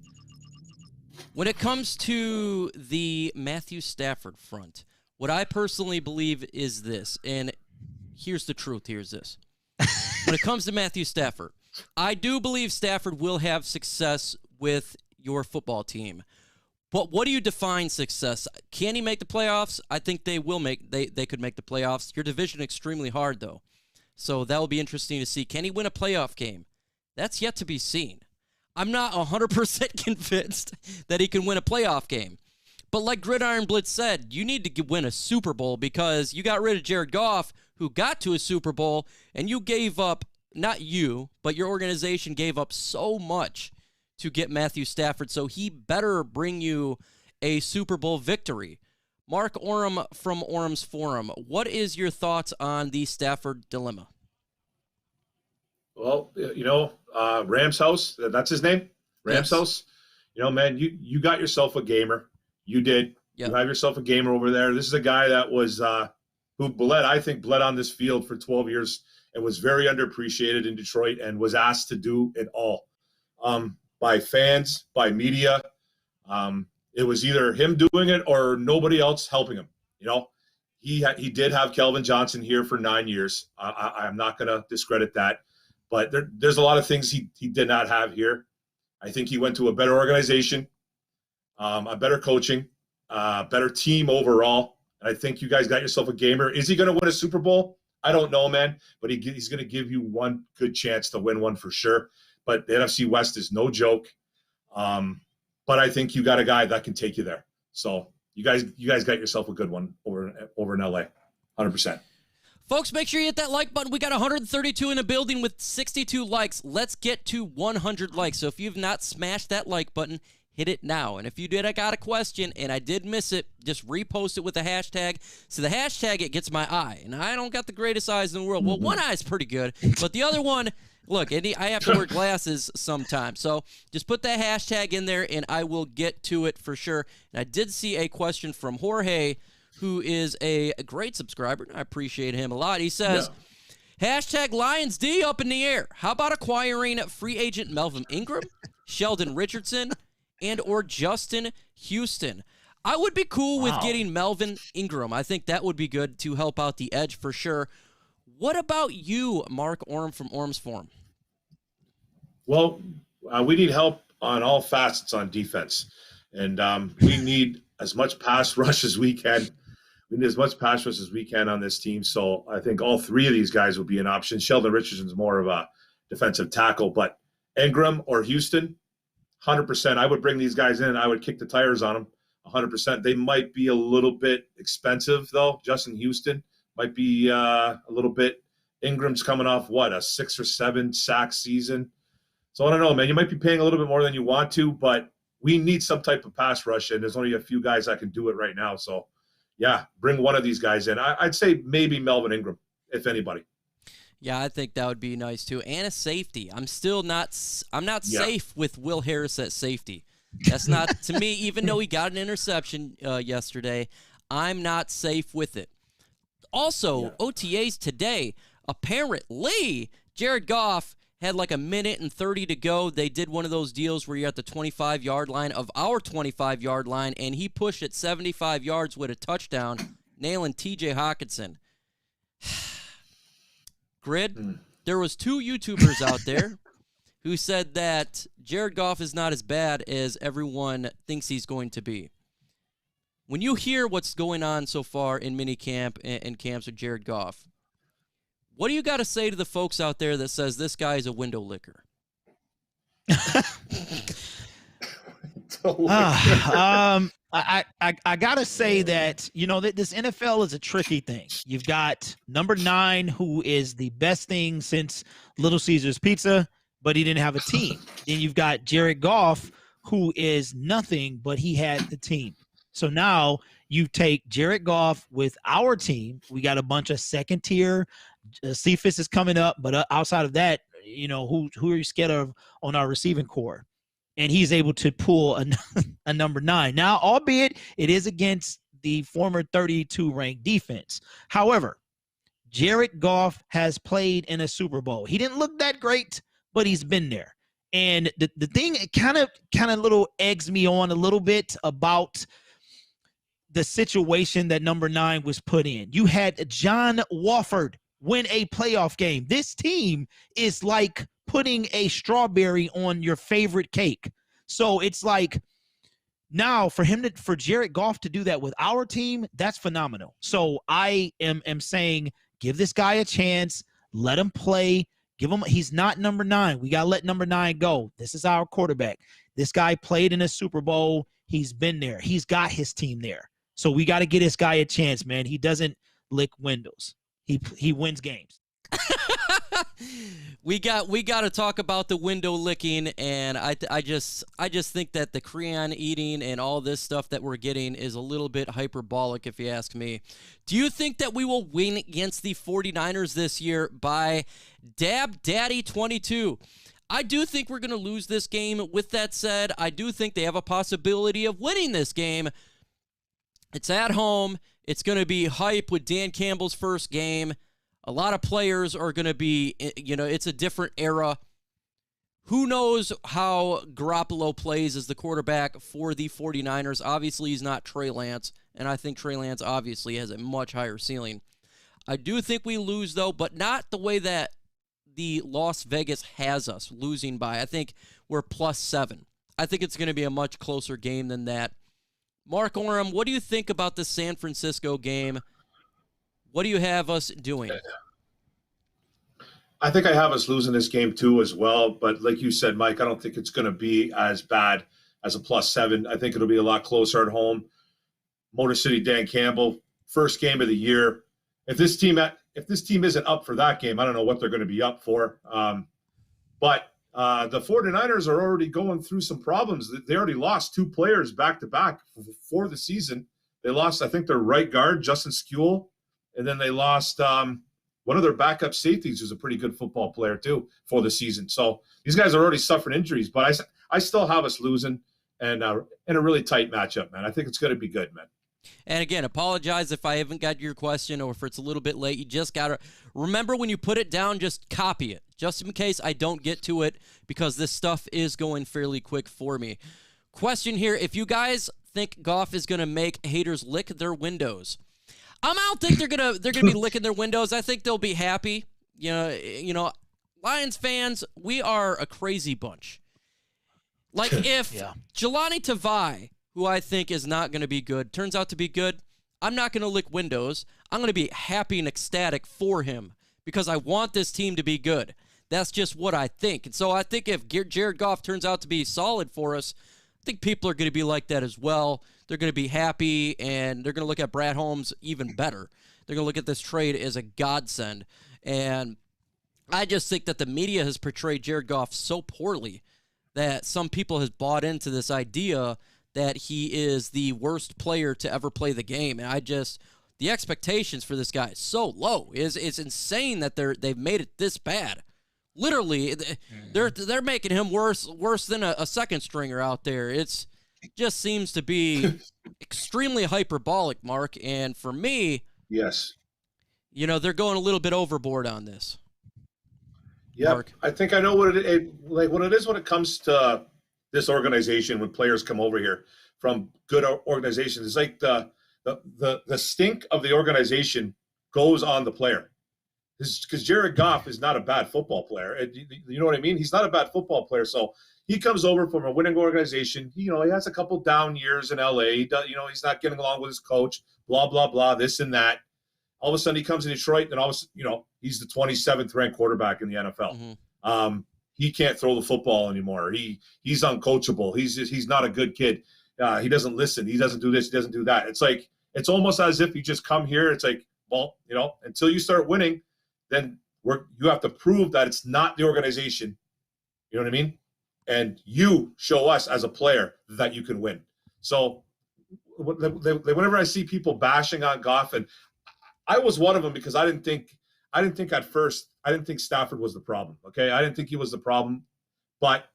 When it comes to the Matthew Stafford front, what I personally believe is this, and here's the truth, here's this. When it comes to Matthew Stafford, I do believe Stafford will have success with your football team. But what do you define success? Can he make the playoffs? I think they will they could make the playoffs. Your division extremely hard, though. So that will be interesting to see. Can he win a playoff game? That's yet to be seen. I'm not 100% convinced that he can win a playoff game. But like Gridiron Blitz said, you need to win a Super Bowl because you got rid of Jared Goff, who got to a Super Bowl, and you gave up, not you, but your organization gave up so much to get Matthew Stafford, so he better bring you a Super Bowl victory. Mark Oram from Orum's Forum, what is your thoughts on the Stafford dilemma? Well, Rams House, that's his name? Rams House. Man, you got yourself a gamer. You did. Yep. You have yourself a gamer over there. This is a guy that was who bled on this field for 12 years and was very underappreciated in Detroit and was asked to do it all by fans, by media. It was either him doing it or nobody else helping him. He did have Kelvin Johnson here for 9 years. I'm not going to discredit that. But there's a lot of things he did not have here. I think he went to a better organization, a better coaching, better team overall. And I think you guys got yourself a gamer. Is he going to win a Super Bowl? I don't know, man. But he's going to give you one good chance to win one for sure. But the NFC West is no joke. But I think you got a guy that can take you there. So you guys got yourself a good one over in LA, 100%. Folks, make sure you hit that like button. We got 132 in the building with 62 likes. Let's get to 100 likes. So if you've not smashed that like button, hit it now. And if you did, I got a question, and I did miss it, just repost it with the hashtag. So the hashtag, it gets my eye. And I don't got the greatest eyes in the world. Well, one eye is pretty good, but the other one, look, I have to wear glasses sometimes. So just put that hashtag in there, and I will get to it for sure. And I did see a question from Jorge, who is a great subscriber. I appreciate him a lot. He says, hashtag Lions D up in the air. How about acquiring free agent Melvin Ingram, Sheldon Richardson, and or Justin Houston? I would be cool with getting Melvin Ingram. I think that would be good to help out the edge for sure. What about you, Mark Oram from Orum's Forum? Well, we need help on all facets on defense. And we need as much pass rush as we can. We need as much pass rush as we can on this team. So I think all three of these guys will be an option. Sheldon Richardson's more of a defensive tackle, but Ingram or Houston, 100%. I would bring these guys in. I would kick the tires on them, 100%. They might be a little bit expensive, though. Justin Houston might be a little bit. Ingram's coming off, a 6 or 7 sack season. So I don't know, man. You might be paying a little bit more than you want to, but we need some type of pass rush, and there's only a few guys that can do it right now. So, yeah, bring one of these guys in. I'd say maybe Melvin Ingram, if anybody. Yeah, I think that would be nice too. And a safety. I'm not safe with Will Harris at safety. That's not, to me, even though he got an interception yesterday, I'm not safe with it. Also, OTAs today, apparently, Jared Goff had like a minute and 30 to go. They did one of those deals where you're at the 25-yard line of our 25-yard line, and he pushed it 75 yards with a touchdown, nailing T.J. Hawkinson. Grid, there was 2 YouTubers out there who said that Jared Goff is not as bad as everyone thinks he's going to be. When you hear what's going on so far in minicamp and camps with Jared Goff, what do you got to say to the folks out there that says this guy is a window licker? I gotta say that, that this NFL is a tricky thing. You've got number 9, who is the best thing since Little Caesars Pizza, but he didn't have a team. Then you've got Jared Goff, who is nothing, but he had the team. So now you take Jared Goff with our team. We got a bunch of second tier. Cephas is coming up, but outside of that, who are you scared of on our receiving core? And he's able to pull a number 9. Now, albeit it is against the former 32-ranked defense. However, Jared Goff has played in a Super Bowl. He didn't look that great, but he's been there. And the thing kind of little eggs me on a little bit about the situation that number 9 was put in. You had John Wolford win a playoff game. This team is like putting a strawberry on your favorite cake. So it's like, now for Jared Goff to do that with our team, that's phenomenal. So I am saying, give this guy a chance, let him play, he's not number 9. We got to let number 9 go. This is our quarterback. This guy played in a Super Bowl. He's been there. He's got his team there. So we got to get this guy a chance, man. He doesn't lick windows. He wins games. We got to talk about the window licking, and I just think that the crayon eating and all this stuff that we're getting is a little bit hyperbolic, if you ask me. Do you think that we will win against the 49ers this year by Dab Daddy 22? I do think we're going to lose this game. With that said, I do think they have a possibility of winning this game. It's at home. It's going to be hype with Dan Campbell's first game. A lot of players are going to be, it's a different era. Who knows how Garoppolo plays as the quarterback for the 49ers? Obviously, he's not Trey Lance, and I think Trey Lance obviously has a much higher ceiling. I do think we lose, though, but not the way that the Las Vegas has us losing by. I think we're +7. I think it's going to be a much closer game than that. Mark Orem, what do you think about the San Francisco game? What do you have us doing? I think I have us losing this game too as well. But like you said, Mike, I don't think it's going to be as bad as a +7. I think it'll be a lot closer at home. Motor City Dan Campbell, first game of the year. If this team isn't up for that game, I don't know what they're going to be up for. But the 49ers are already going through some problems. They already lost 2 players back-to-back for the season. They lost, I think, their right guard, Justin Skule, and then they lost one of their backup safeties, who's a pretty good football player, too, for the season. So these guys are already suffering injuries, but I still have us losing and in a really tight matchup, man. I think it's going to be good, man. And again, apologize if I haven't got your question or if it's a little bit late. You just got to remember, when you put it down, just copy it, just in case I don't get to it, because this stuff is going fairly quick for me. Question here: if you guys think Goff is going to make haters lick their windows, I don't think they're gonna be licking their windows. I think they'll be happy. You know, Lions fans, we are a crazy bunch. Like if Jelani Tavai, who I think is not going to be good, turns out to be good, I'm not going to lick windows. I'm going to be happy and ecstatic for him because I want this team to be good. That's just what I think. And so I think if Jared Goff turns out to be solid for us, I think people are going to be like that as well. They're going to be happy, and they're going to look at Brad Holmes even better. They're going to look at this trade as a godsend. And I just think that the media has portrayed Jared Goff so poorly that some people has bought into this idea that he is the worst player to ever play the game. And the expectations for this guy is so low. It's insane that they've made it this bad. Literally, they're making him worse than a second stringer out there. It just seems to be extremely hyperbolic, Mark. And for me, yes, they're going a little bit overboard on this. Yeah, I think I know what it is when it comes to this organization. When players come over here from good organizations, it's like the stink of the organization goes on the player. Because Jared Goff is not a bad football player. You know what I mean? He's not a bad football player. So he comes over from a winning organization. He has a couple down years in LA. He's not getting along with his coach, blah, blah, blah, this and that. All of a sudden he comes to Detroit, and all of a sudden, he's the 27th ranked quarterback in the NFL. Mm-hmm. He can't throw the football anymore. He's uncoachable. He's not a good kid. He doesn't listen. He doesn't do this. He doesn't do that. It's almost as if you just come here. It's like, well, until you start winning, then you have to prove that it's not the organization. You know what I mean? And you show us as a player that you can win. So whenever I see people bashing on Goff, and I was one of them because I didn't think at first, I didn't think Stafford was the problem. Okay. I didn't think he was the problem, but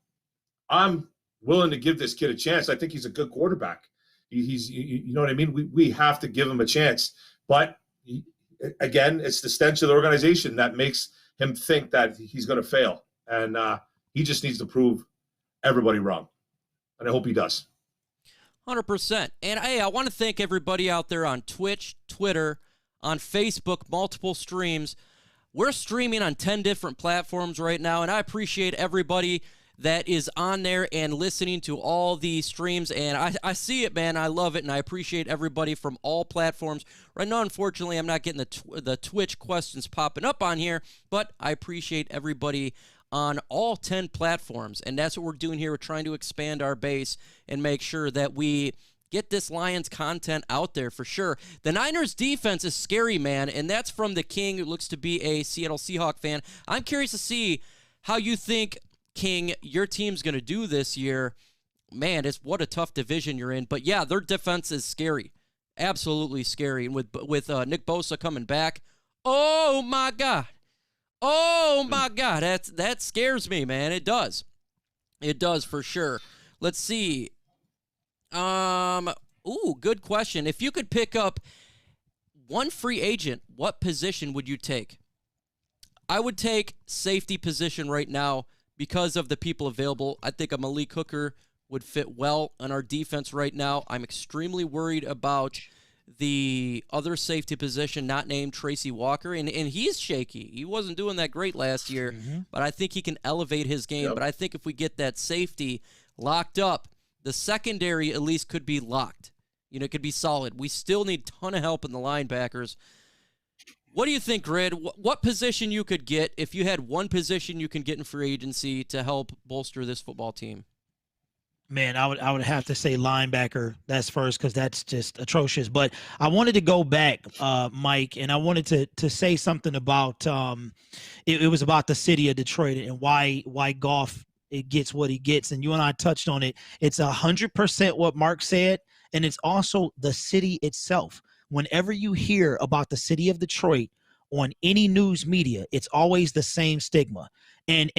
I'm willing to give this kid a chance. I think he's a good quarterback. He's you know what I mean? We have to give him a chance, but again, it's the stench of the organization that makes him think that he's going to fail. And he just needs to prove everybody wrong. And I hope he does. 100%. And hey, I want to thank everybody out there on Twitch, Twitter, on Facebook, multiple streams. We're streaming on 10 different platforms right now, and I appreciate everybody that is on there and listening to all the streams, and I see it, man. I love it, and I appreciate everybody from all platforms. Right now, unfortunately, I'm not getting the Twitch questions popping up on here, but I appreciate everybody on all 10 platforms, and that's what we're doing here. We're trying to expand our base and make sure that we get this Lions content out there for sure. The Niners defense is scary, man, and that's from the King, who looks to be a Seattle Seahawks fan. I'm curious to see how you think, King, your team's going to do this year. Man, what a tough division you're in. But yeah, their defense is scary. Absolutely scary. And with Nick Bosa coming back, oh my God. Oh my God. That scares me, man. It does. It does for sure. Let's see. Good question. If you could pick up one free agent, what position would you take? I would take safety position right now because of the people available. I think a Malik Hooker would fit well on our defense right now. I'm extremely worried about the other safety position not named Tracy Walker, and he's shaky. He wasn't doing that great last year, but I think he can elevate his game. Yep. But I think if we get that safety locked up, the secondary at least could be locked. It could be solid. We still need a ton of help in the linebackers. What do you think, Grid? What position you could get if you had one position you can get in free agency to help bolster this football team? Man, I would have to say linebacker. That's first because that's just atrocious. But I wanted to go back, Mike, and I wanted to say something about it was about the city of Detroit and why Goff it gets what he gets. And you and I touched on it. It's 100% what Mark said, and it's also the city itself. Whenever you hear about the city of Detroit on any news media, it's always the same stigma. And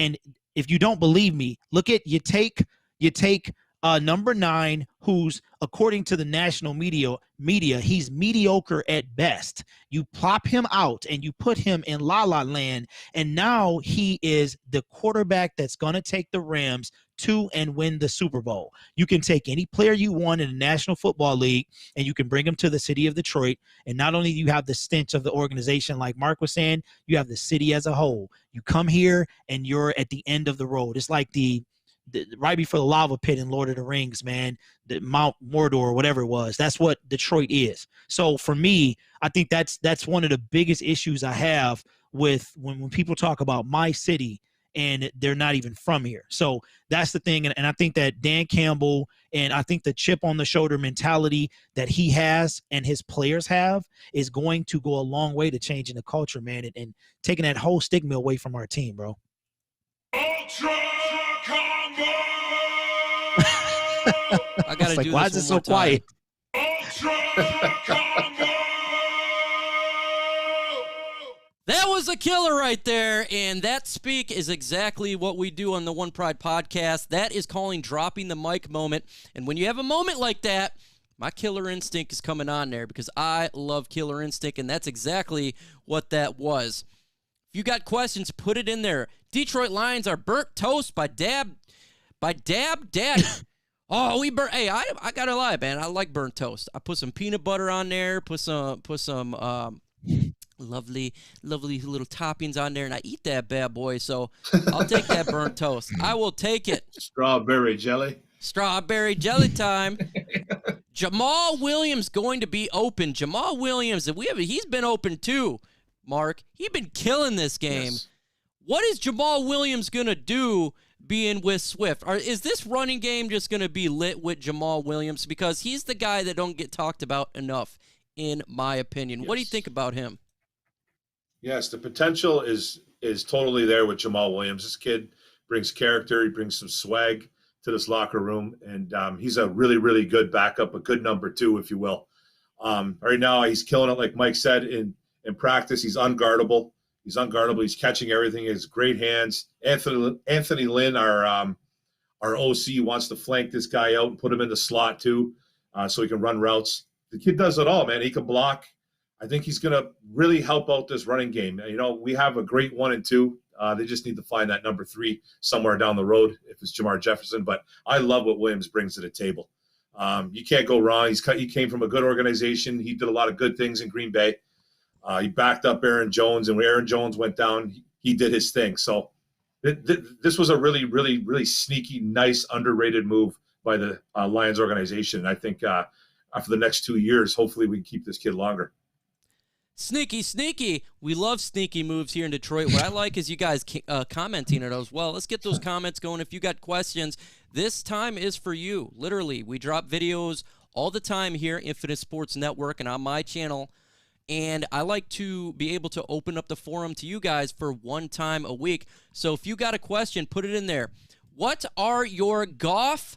if you don't believe me, look at you take number 9, who's according to the national media, he's mediocre at best. You plop him out and you put him in La La Land, and now he is the quarterback that's going to take the Rams to and win the Super Bowl. You can take any player you want in the National Football League and you can bring them to the city of Detroit. And not only do you have the stench of the organization, like Mark was saying, you have the city as a whole. You come here and you're at the end of the road. It's like the right before the lava pit in Lord of the Rings, man, the Mount Mordor or whatever it was. That's what Detroit is. So for me, I think that's one of the biggest issues I have with when people talk about my city and they're not even from here. So that's the thing. And I think that Dan Campbell, and I think the chip on the shoulder mentality that he has and his players have is going to go a long way to changing the culture, man, and taking that whole stigma away from our team, bro. Ultra combo! I gotta like, do why this is it one so more time. quiet? Ultra combo! That was a killer right there, and that speak is exactly what we do on the One Pride podcast. That is calling dropping the mic moment, and when you have a moment like that, my killer instinct is coming on there because I love killer instinct, and that's exactly what that was. If you got questions, put it in there. Detroit Lions are burnt toast by Dab Daddy. Oh, we burnt. Hey, I gotta lie, man. I like burnt toast. I put some peanut butter on there. Put some lovely little toppings on there, and I eat that bad boy. So I'll take that burnt toast. I will take it. Strawberry jelly. Strawberry jelly time. Jamal Williams going to be open. Jamal Williams, he's been open too. Mark, he's been killing this game. Yes. What is Jamal Williams gonna do being with Swift? Is this running game just gonna be lit with Jamal Williams? Because he's the guy that don't get talked about enough, in my opinion. Yes. What do you think about him? Yes, the potential is totally there with Jamal Williams. This kid brings character. He brings some swag to this locker room, and he's a really, really good backup, a good number two, if you will. Right now, he's killing it, like Mike said, in practice. He's unguardable. He's catching everything. He has great hands. Anthony Lynn, our OC, wants to flank this guy out and put him in the slot too, so he can run routes. The kid does it all, man. He can block. I think he's going to really help out this running game. You know, we have a great 1 and 2. They just need to find that number 3 somewhere down the road if it's Jamar Jefferson. But I love what Williams brings to the table. You can't go wrong. He came from a good organization. He did a lot of good things in Green Bay. He backed up Aaron Jones, and when Aaron Jones went down, he did his thing. So this was a really, really, really sneaky, nice, underrated move by the Lions organization. And I think after the next 2 years, hopefully we can keep this kid longer. Sneaky, sneaky. We love sneaky moves here in Detroit. What I like is you guys commenting it as well. Let's get those comments going. If you got questions, this time is for you. Literally, we drop videos all the time here, Infinite Sports Network, and on my channel. And I like to be able to open up the forum to you guys for one time a week. So if you got a question, put it in there. What are your Goff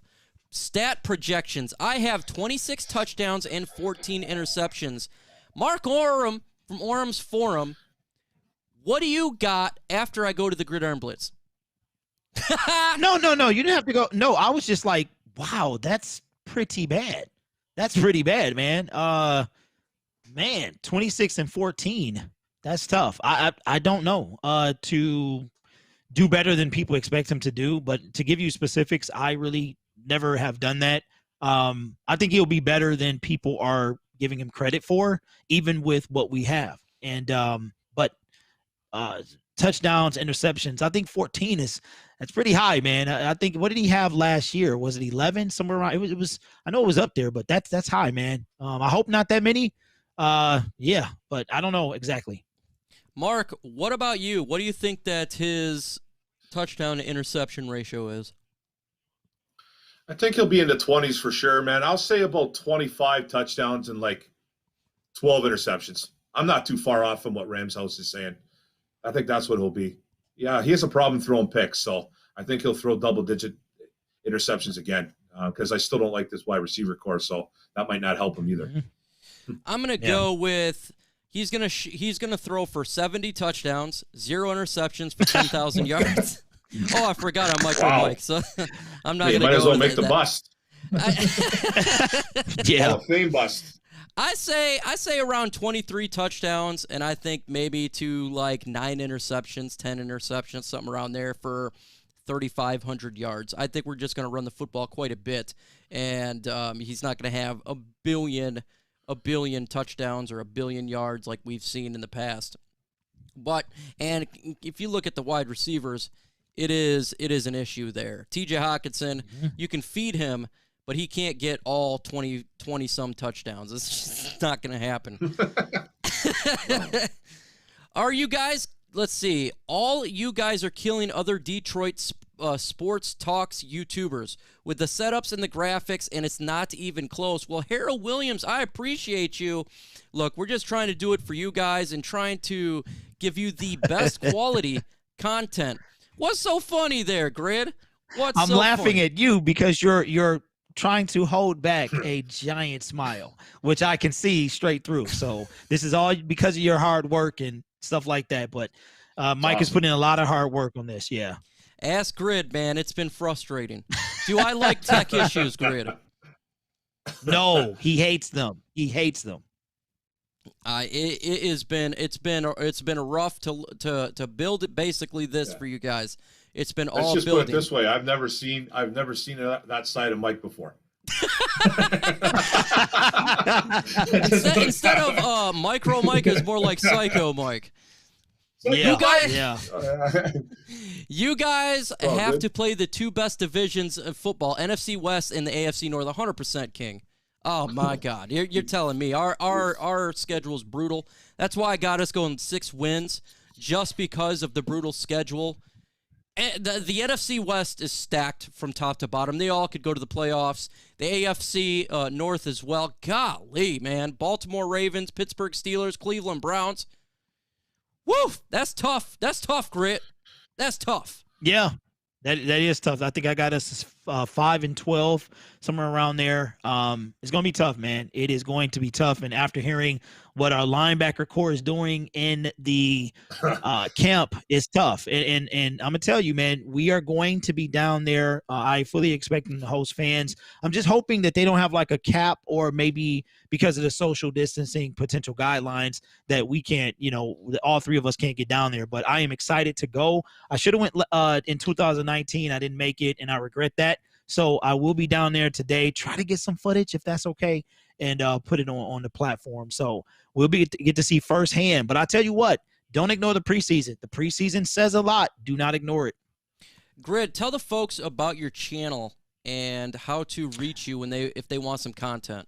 stat projections? I have 26 touchdowns and 14 interceptions. Mark Oram from Orum's Forum, what do you got after I go to the Gridiron Blitz? No. You didn't have to go. No, I was just like, wow, that's pretty bad. That's pretty bad, man. Man, 26 and 14. That's tough. I don't know to do better than people expect him to do, but to give you specifics, I really never have done that. I think he'll be better than people are giving him credit for, even with what we have. And but touchdowns, interceptions, I think 14 that's pretty high, man. I think, what did he have last year? Was it 11? Somewhere around. It was. I know it was up there, but that's high, man. I hope not that many. Yeah, but I don't know exactly. Mark, what about you? What do you think that his touchdown to interception ratio is? I think he'll be in the 20s for sure, man. I'll say about 25 touchdowns and like 12 interceptions. I'm not too far off from what Rams House is saying. I think that's what he'll be. Yeah, he has a problem throwing picks, so I think he'll throw double-digit interceptions again because I still don't like this wide receiver core, so that might not help him either. Mm-hmm. I'm gonna go with he's gonna throw for 70 touchdowns, 0 interceptions for 10,000 yards. Oh, I forgot I'm MicroMike, so I'm not gonna. Might as well make the bust. Yeah, Hall of Fame bust. I say around 23 touchdowns, and I think maybe to like 9 interceptions, 10 interceptions, something around there for 3,500 yards. I think we're just gonna run the football quite a bit, and he's not gonna have a billion touchdowns or a billion yards like we've seen in the past. But and if you look at the wide receivers, it is an issue there. TJ Hawkinson, you can feed him, but he can't get all 20 some touchdowns. It's just not going to happen. Are you guys let's see. All you guys are killing other Detroit sports talks YouTubers with the setups and the graphics, and it's not even close. Well, Harold Williams, I appreciate you. Look, we're just trying to do it for you guys and trying to give you the best quality content. What's so funny there, Grid? I'm laughing at you because you're trying to hold back a giant smile, which I can see straight through. So this is all because of your hard work and stuff like that. But Mike is putting in a lot of hard work on this. Yeah. Ask Grid, man. It's been frustrating. Do I like tech issues, Grid? No, he hates them. He hates them. It's been rough to build it. Basically, this for you guys. It's been all just building. Put it this way: I've never seen that side of Mike before. instead of MicroMike is more like Psycho Mike. Yeah, you guys have to play the two best divisions of football: NFC West and the AFC North. 100%, King. Oh my God, you're telling me our schedule is brutal. That's why I got us going 6 wins, just because of the brutal schedule. And the NFC West is stacked from top to bottom. They all could go to the playoffs. The AFC North as well. Golly, man. Baltimore Ravens, Pittsburgh Steelers, Cleveland Browns. Woo! That's tough. That's tough, Grit. That's tough. Yeah, that is tough. I think I got us 5-12, somewhere around there. It's going to be tough, man. It is going to be tough. And after hearing what our linebacker core is doing in the camp, is tough. And I'm going to tell you, man, we are going to be down there. I fully expect them to host fans. I'm just hoping that they don't have like a cap, or maybe because of the social distancing potential guidelines that we can't, all 3 of us can't get down there. But I am excited to go. I should have went in 2019. I didn't make it, and I regret that. So I will be down there today. Try to get some footage if that's okay, and put it on the platform. So we'll get to see firsthand. But I tell you what, don't ignore the preseason. The preseason says a lot. Do not ignore it. Grid, tell the folks about your channel and how to reach you if they want some content.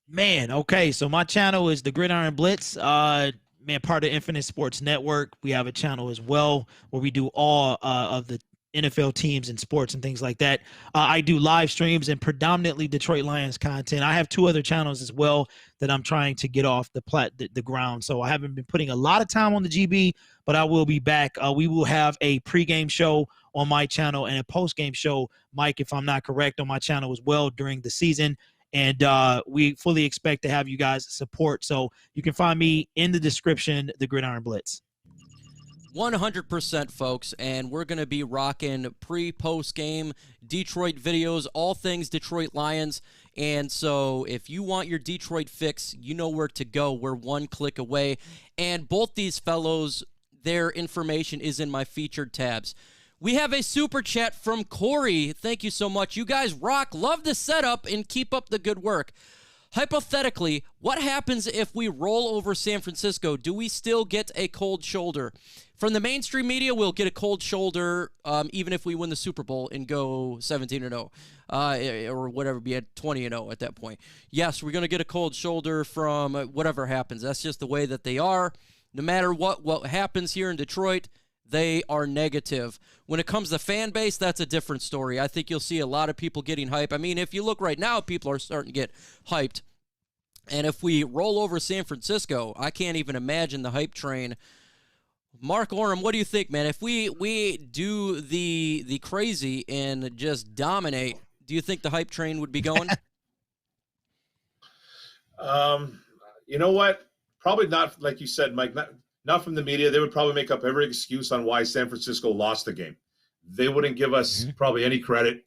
Man, okay. So my channel is the Gridiron Blitz. Part of Infinite Sports Network. We have a channel as well where we do all of the NFL teams and sports and things like that. I do live streams and predominantly Detroit Lions content. I have 2 other channels as well that I'm trying to get off the ground. So I haven't been putting a lot of time on the GB, but I will be back. We will have a pregame show on my channel and a postgame show, Mike, if I'm not correct, on my channel as well during the season. And we fully expect to have you guys support. So you can find me in the description, the Gridiron Blitz. 100%, folks, and we're going to be rocking pre-post game Detroit videos, all things Detroit Lions. And so if you want your Detroit fix, you know where to go. We're 1 click away. And both these fellows, their information is in my featured tabs. We have a super chat from Corey. Thank you so much. You guys rock. Love the setup and keep up the good work. Hypothetically, what happens if we roll over San Francisco? Do we still get a cold shoulder? From the mainstream media, we'll get a cold shoulder even if we win the Super Bowl and go 17-0 or whatever, be at 20-0 at that point. Yes, we're going to get a cold shoulder from whatever happens. That's just the way that they are. No matter what happens here in Detroit, they are negative. When it comes to fan base, that's a different story. I think you'll see a lot of people getting hype. I mean, if you look right now, people are starting to get hyped. And if we roll over San Francisco, I can't even imagine the hype train. Mark Orem, what do you think, man? If we do the crazy and just dominate, do you think the hype train would be going? You know what? Probably not, like you said, Mike, not from the media. They would probably make up every excuse on why San Francisco lost the game. They wouldn't give us probably any credit.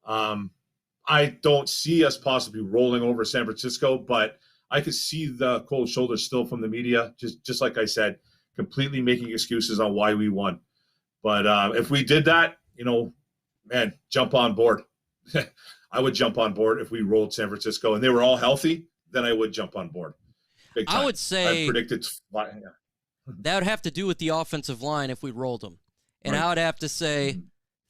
I don't see us possibly rolling over San Francisco, but I could see the cold shoulder still from the media, just like I said, completely making excuses on why we won. But if we did that, man, jump on board. I would jump on board if we rolled San Francisco and they were all healthy, then I would jump on board. Big time. I would say I predicted that would have to do with the offensive line if we rolled them. And I would have to say,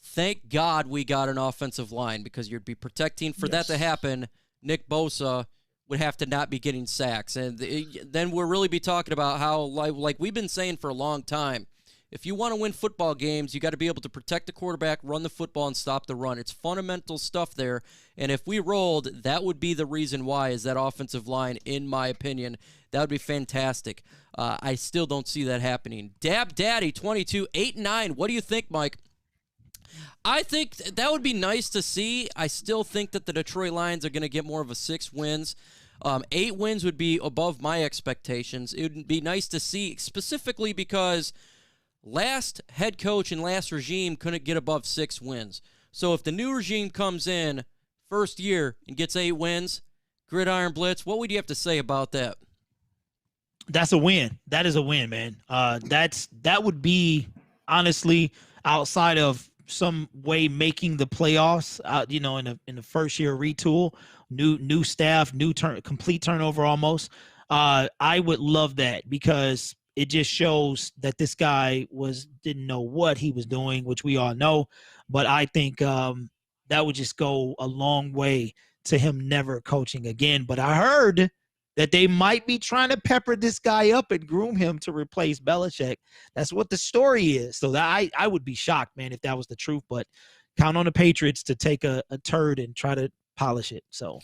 thank God we got an offensive line, because you'd be protecting for that to happen. Nick Bosa would have to not be getting sacks. And then we'll really be talking about how, like we've been saying for a long time, if you want to win football games, you got to be able to protect the quarterback, run the football, and stop the run. It's fundamental stuff there. And if we rolled, that would be the reason why, is that offensive line, in my opinion. That would be fantastic. I still don't see that happening. Dab Daddy 22, 8-9. What do you think, Mike? I think that would be nice to see. I still think that the Detroit Lions are going to get more of a 6 wins. 8 wins would be above my expectations. It would be nice to see, specifically because last head coach and last regime couldn't get above 6 wins. So if the new regime comes in first year and gets 8 wins, Gridiron Blitz, what would you have to say about that? That's a win. That is a win, man. That would be, honestly, outside of some way making the playoffs, in the first year retool, new staff, complete turnover almost. I would love that, because it just shows that this guy didn't know what he was doing, which we all know. But I think that would just go a long way to him never coaching again. But I heard that they might be trying to pepper this guy up and groom him to replace Belichick. That's what the story is. So that I would be shocked, man, if that was the truth. But count on the Patriots to take a turd and try to polish it. So,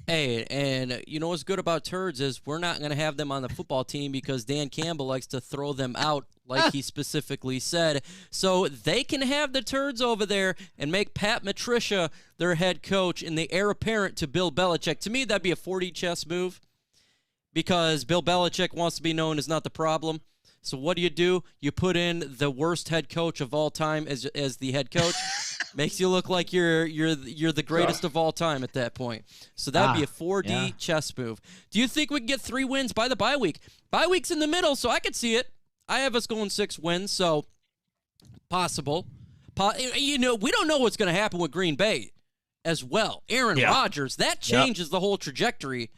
hey, and you know what's good about turds is we're not going to have them on the football team, because Dan Campbell likes to throw them out, like he specifically said. So they can have the turds over there and make Pat Matricia their head coach and the heir apparent to Bill Belichick. To me, that'd be a 4D chess move, because Bill Belichick wants to be known as not the problem. So what do? You put in the worst head coach of all time as the head coach. Makes you look like you're the greatest of all time at that point. So that would be a 4D chess move. Do you think we can get 3 wins by the bye week? Bye week's in the middle, so I could see it. I have us going 6 wins, so possible. We don't know what's going to happen with Green Bay as well. Aaron Rodgers, that changes the whole trajectory.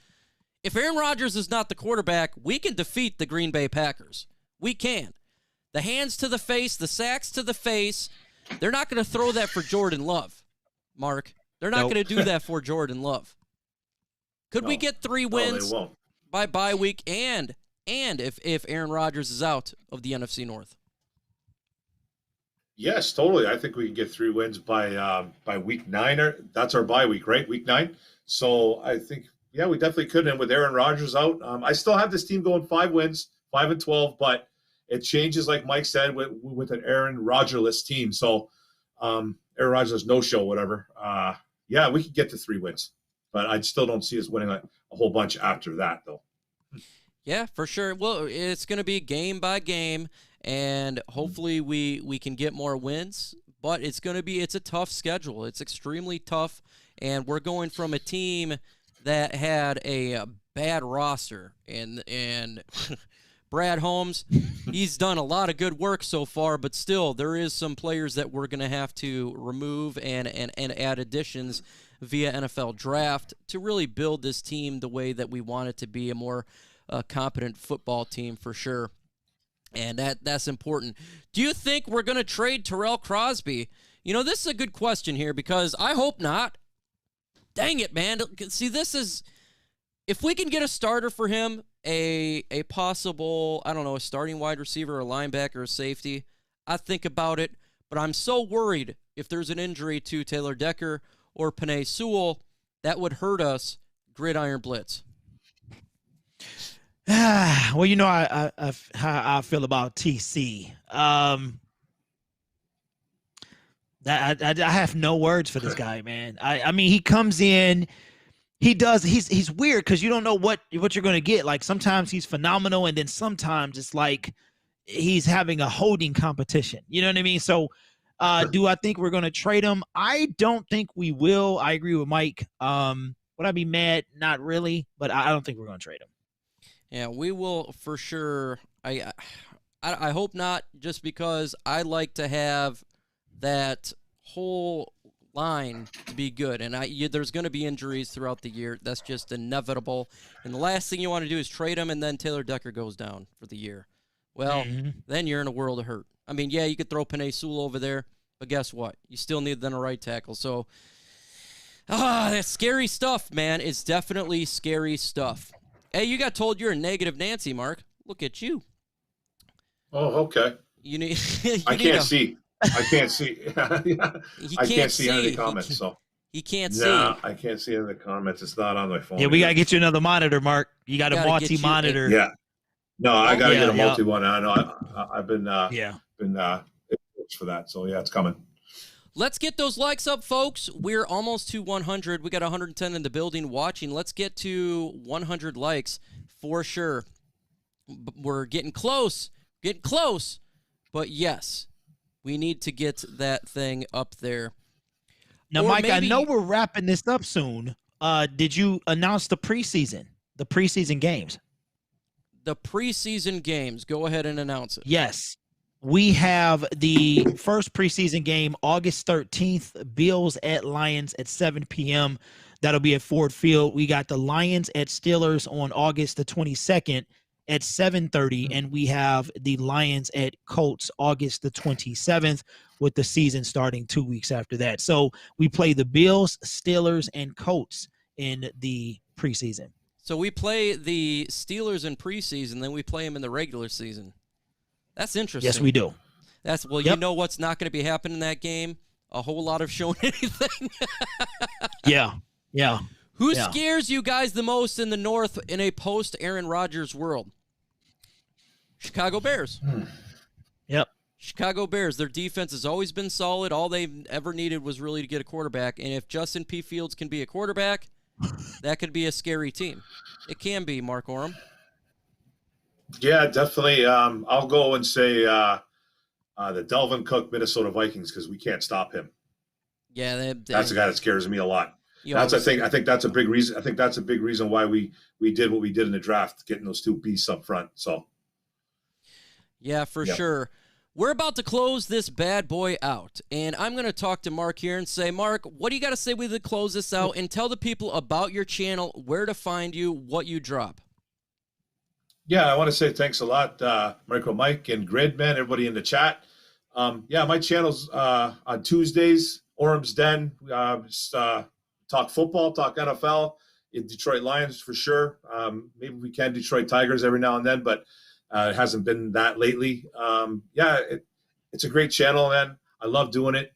If Aaron Rodgers is not the quarterback, we can defeat the Green Bay Packers. We can. The hands to the face, the sacks to the face. They're not going to throw that for Jordan Love, Mark. They're not going to do that for Jordan Love. Could we get 3 wins by bye week and if Aaron Rodgers is out of the NFC North? Yes, totally. I think we can get 3 wins by week 9. That's our bye week, right? Week 9. So I think, yeah, we definitely could. And with Aaron Rodgers out, I still have this team going 5 wins, 5-12, but it changes, like Mike said, with an Aaron Rodgers-less team. So Aaron Rodgers no-show, whatever. Yeah, we could get to 3 wins, but I still don't see us winning a whole bunch after that, though. Yeah, for sure. Well, it's going to be game by game, and hopefully we can get more wins. But it's a tough schedule. It's extremely tough, and we're going from a team that had a bad roster, and Brad Holmes, he's done a lot of good work so far, but still there is some players that we're going to have to remove and add additions via NFL draft to really build this team the way that we want it to be, a more competent football team for sure. And that's important. Do you think we're going to trade Terrell Crosby? This is a good question here, because I hope not. Dang it, man. See, this is, if we can get a starter for him, a possible, I don't know, a starting wide receiver, a linebacker, or safety, I think about it. But I'm so worried if there's an injury to Taylor Decker or Penei Sewell, that would hurt us. Gridiron Blitz. Well, how I feel about TC. I have no words for this guy, man. I mean, he comes in, he's weird, because you don't know what you're going to get. Like, sometimes he's phenomenal, and then sometimes it's like he's having a holding competition. You know what I mean? So do I think we're going to trade him? I don't think we will. I agree with Mike. Would I be mad? Not really, but I don't think we're going to trade him. Yeah, we will for sure. I hope not, just because I like to have that whole line to be good. And there's going to be injuries throughout the year. That's just inevitable. And the last thing you want to do is trade him, and then Taylor Decker goes down for the year. Well, then you're in a world of hurt. I mean, yeah, you could throw Penei Sewell over there, but guess what? You still need then a right tackle. So That's scary stuff, man. It's definitely scary stuff. Hey, you got told you're a negative Nancy, Mark. Look at you. Oh, okay. You need. I can't see. I can't see. I can't see any of the He comments. So He can't see. no, I can't see any of the comments. It's not on my phone. Yeah, we gotta get you another monitor, Mark. You got a Gotta get you a- multi-monitor. Yeah. No, I got to Yeah, get a yeah. multi one. I know. I've been Yeah. for that. So yeah, it's coming. Let's get those likes up, folks. We're almost to 100. We got 110 in the building watching. Let's get to 100 likes for sure. We're getting close. But yes, we need to get that thing up there. Now, Or Mike, I maybe- know we're wrapping this up soon. Did you announce the preseason games? The preseason games. Go ahead and announce it. Yes. We have the first preseason game August 13th, Bills at Lions at 7 p.m. That'll be at Ford Field. We got the Lions at Steelers on August the 22nd at 7:30, and we have the Lions at Colts August the 27th, with the season starting 2 weeks after that. So we play the Bills, Steelers, and Colts in the preseason. So we play the Steelers in preseason, then we play them in the regular season. That's interesting. Yes, we do. That's well, Yep. you know what's not going to be happening in that game? A whole lot of showing anything. Yeah. Who Yeah. scares you guys the most in the North in a post Aaron Rodgers world? Chicago Bears. Yep. Chicago Bears. Their defense has always been solid. All they've ever needed was really to get a quarterback. And if Justin P. Fields can be a quarterback, that could be a scary team. It can be, Mark Orem. Yeah, definitely. I'll go and say the Delvin Cook Minnesota Vikings because we can't stop him. Yeah, That's the guy that scares me a lot. you That's always- I think that's a big reason. I think that's a big reason why we did what we did in the draft, getting those two beasts up front. So Yeah, for Yep. sure. We're about to close this bad boy out, and I'm going to talk to Mark here and say, Mark, what do you got to say with to close this out, and tell the people about your channel, where to find you, what you drop. yeah, I want to say thanks a lot, MicroMike and Gridman, everybody in the chat. Yeah, my channel's on Tuesdays, Orem's Den. Just, talk football, talk NFL, in Detroit Lions for sure. Maybe we can Detroit Tigers every now and then, but it hasn't been that lately. Yeah, it's a great channel, man. I love doing it.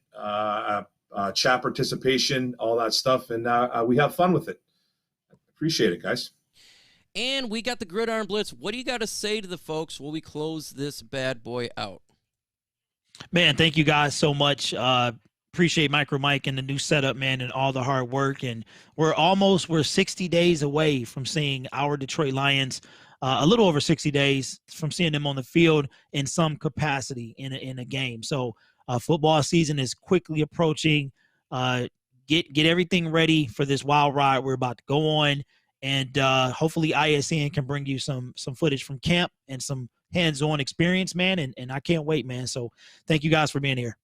Chat participation, all that stuff, and we have fun with it. Appreciate it, guys. And we got the Gridiron Blitz. What do you got to say to the folks while we close this bad boy out? Man, thank you guys so much. Appreciate MicroMike and the new setup, man, and all the hard work. And we're 60 days away from seeing our Detroit Lions, a little over 60 days from seeing them on the field in some capacity in a game. So football season is quickly approaching. Get everything ready for this wild ride we're about to go on. And hopefully ISN can bring you some footage from camp and some hands-on experience, man. And I can't wait, man. So thank you guys for being here.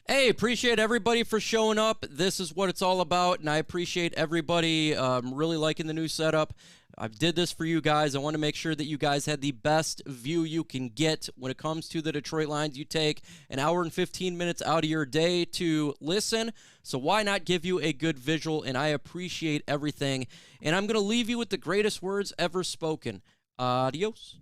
Hey, appreciate everybody for showing up. This is what it's all about, and I appreciate everybody really liking the new setup. I did this for you guys. I want to make sure that you guys had the best view you can get when it comes to the Detroit Lions. You take an hour and 15 minutes out of your day to listen, so why not give you a good visual, and I appreciate everything. And I'm going to leave you with the greatest words ever spoken. Adios.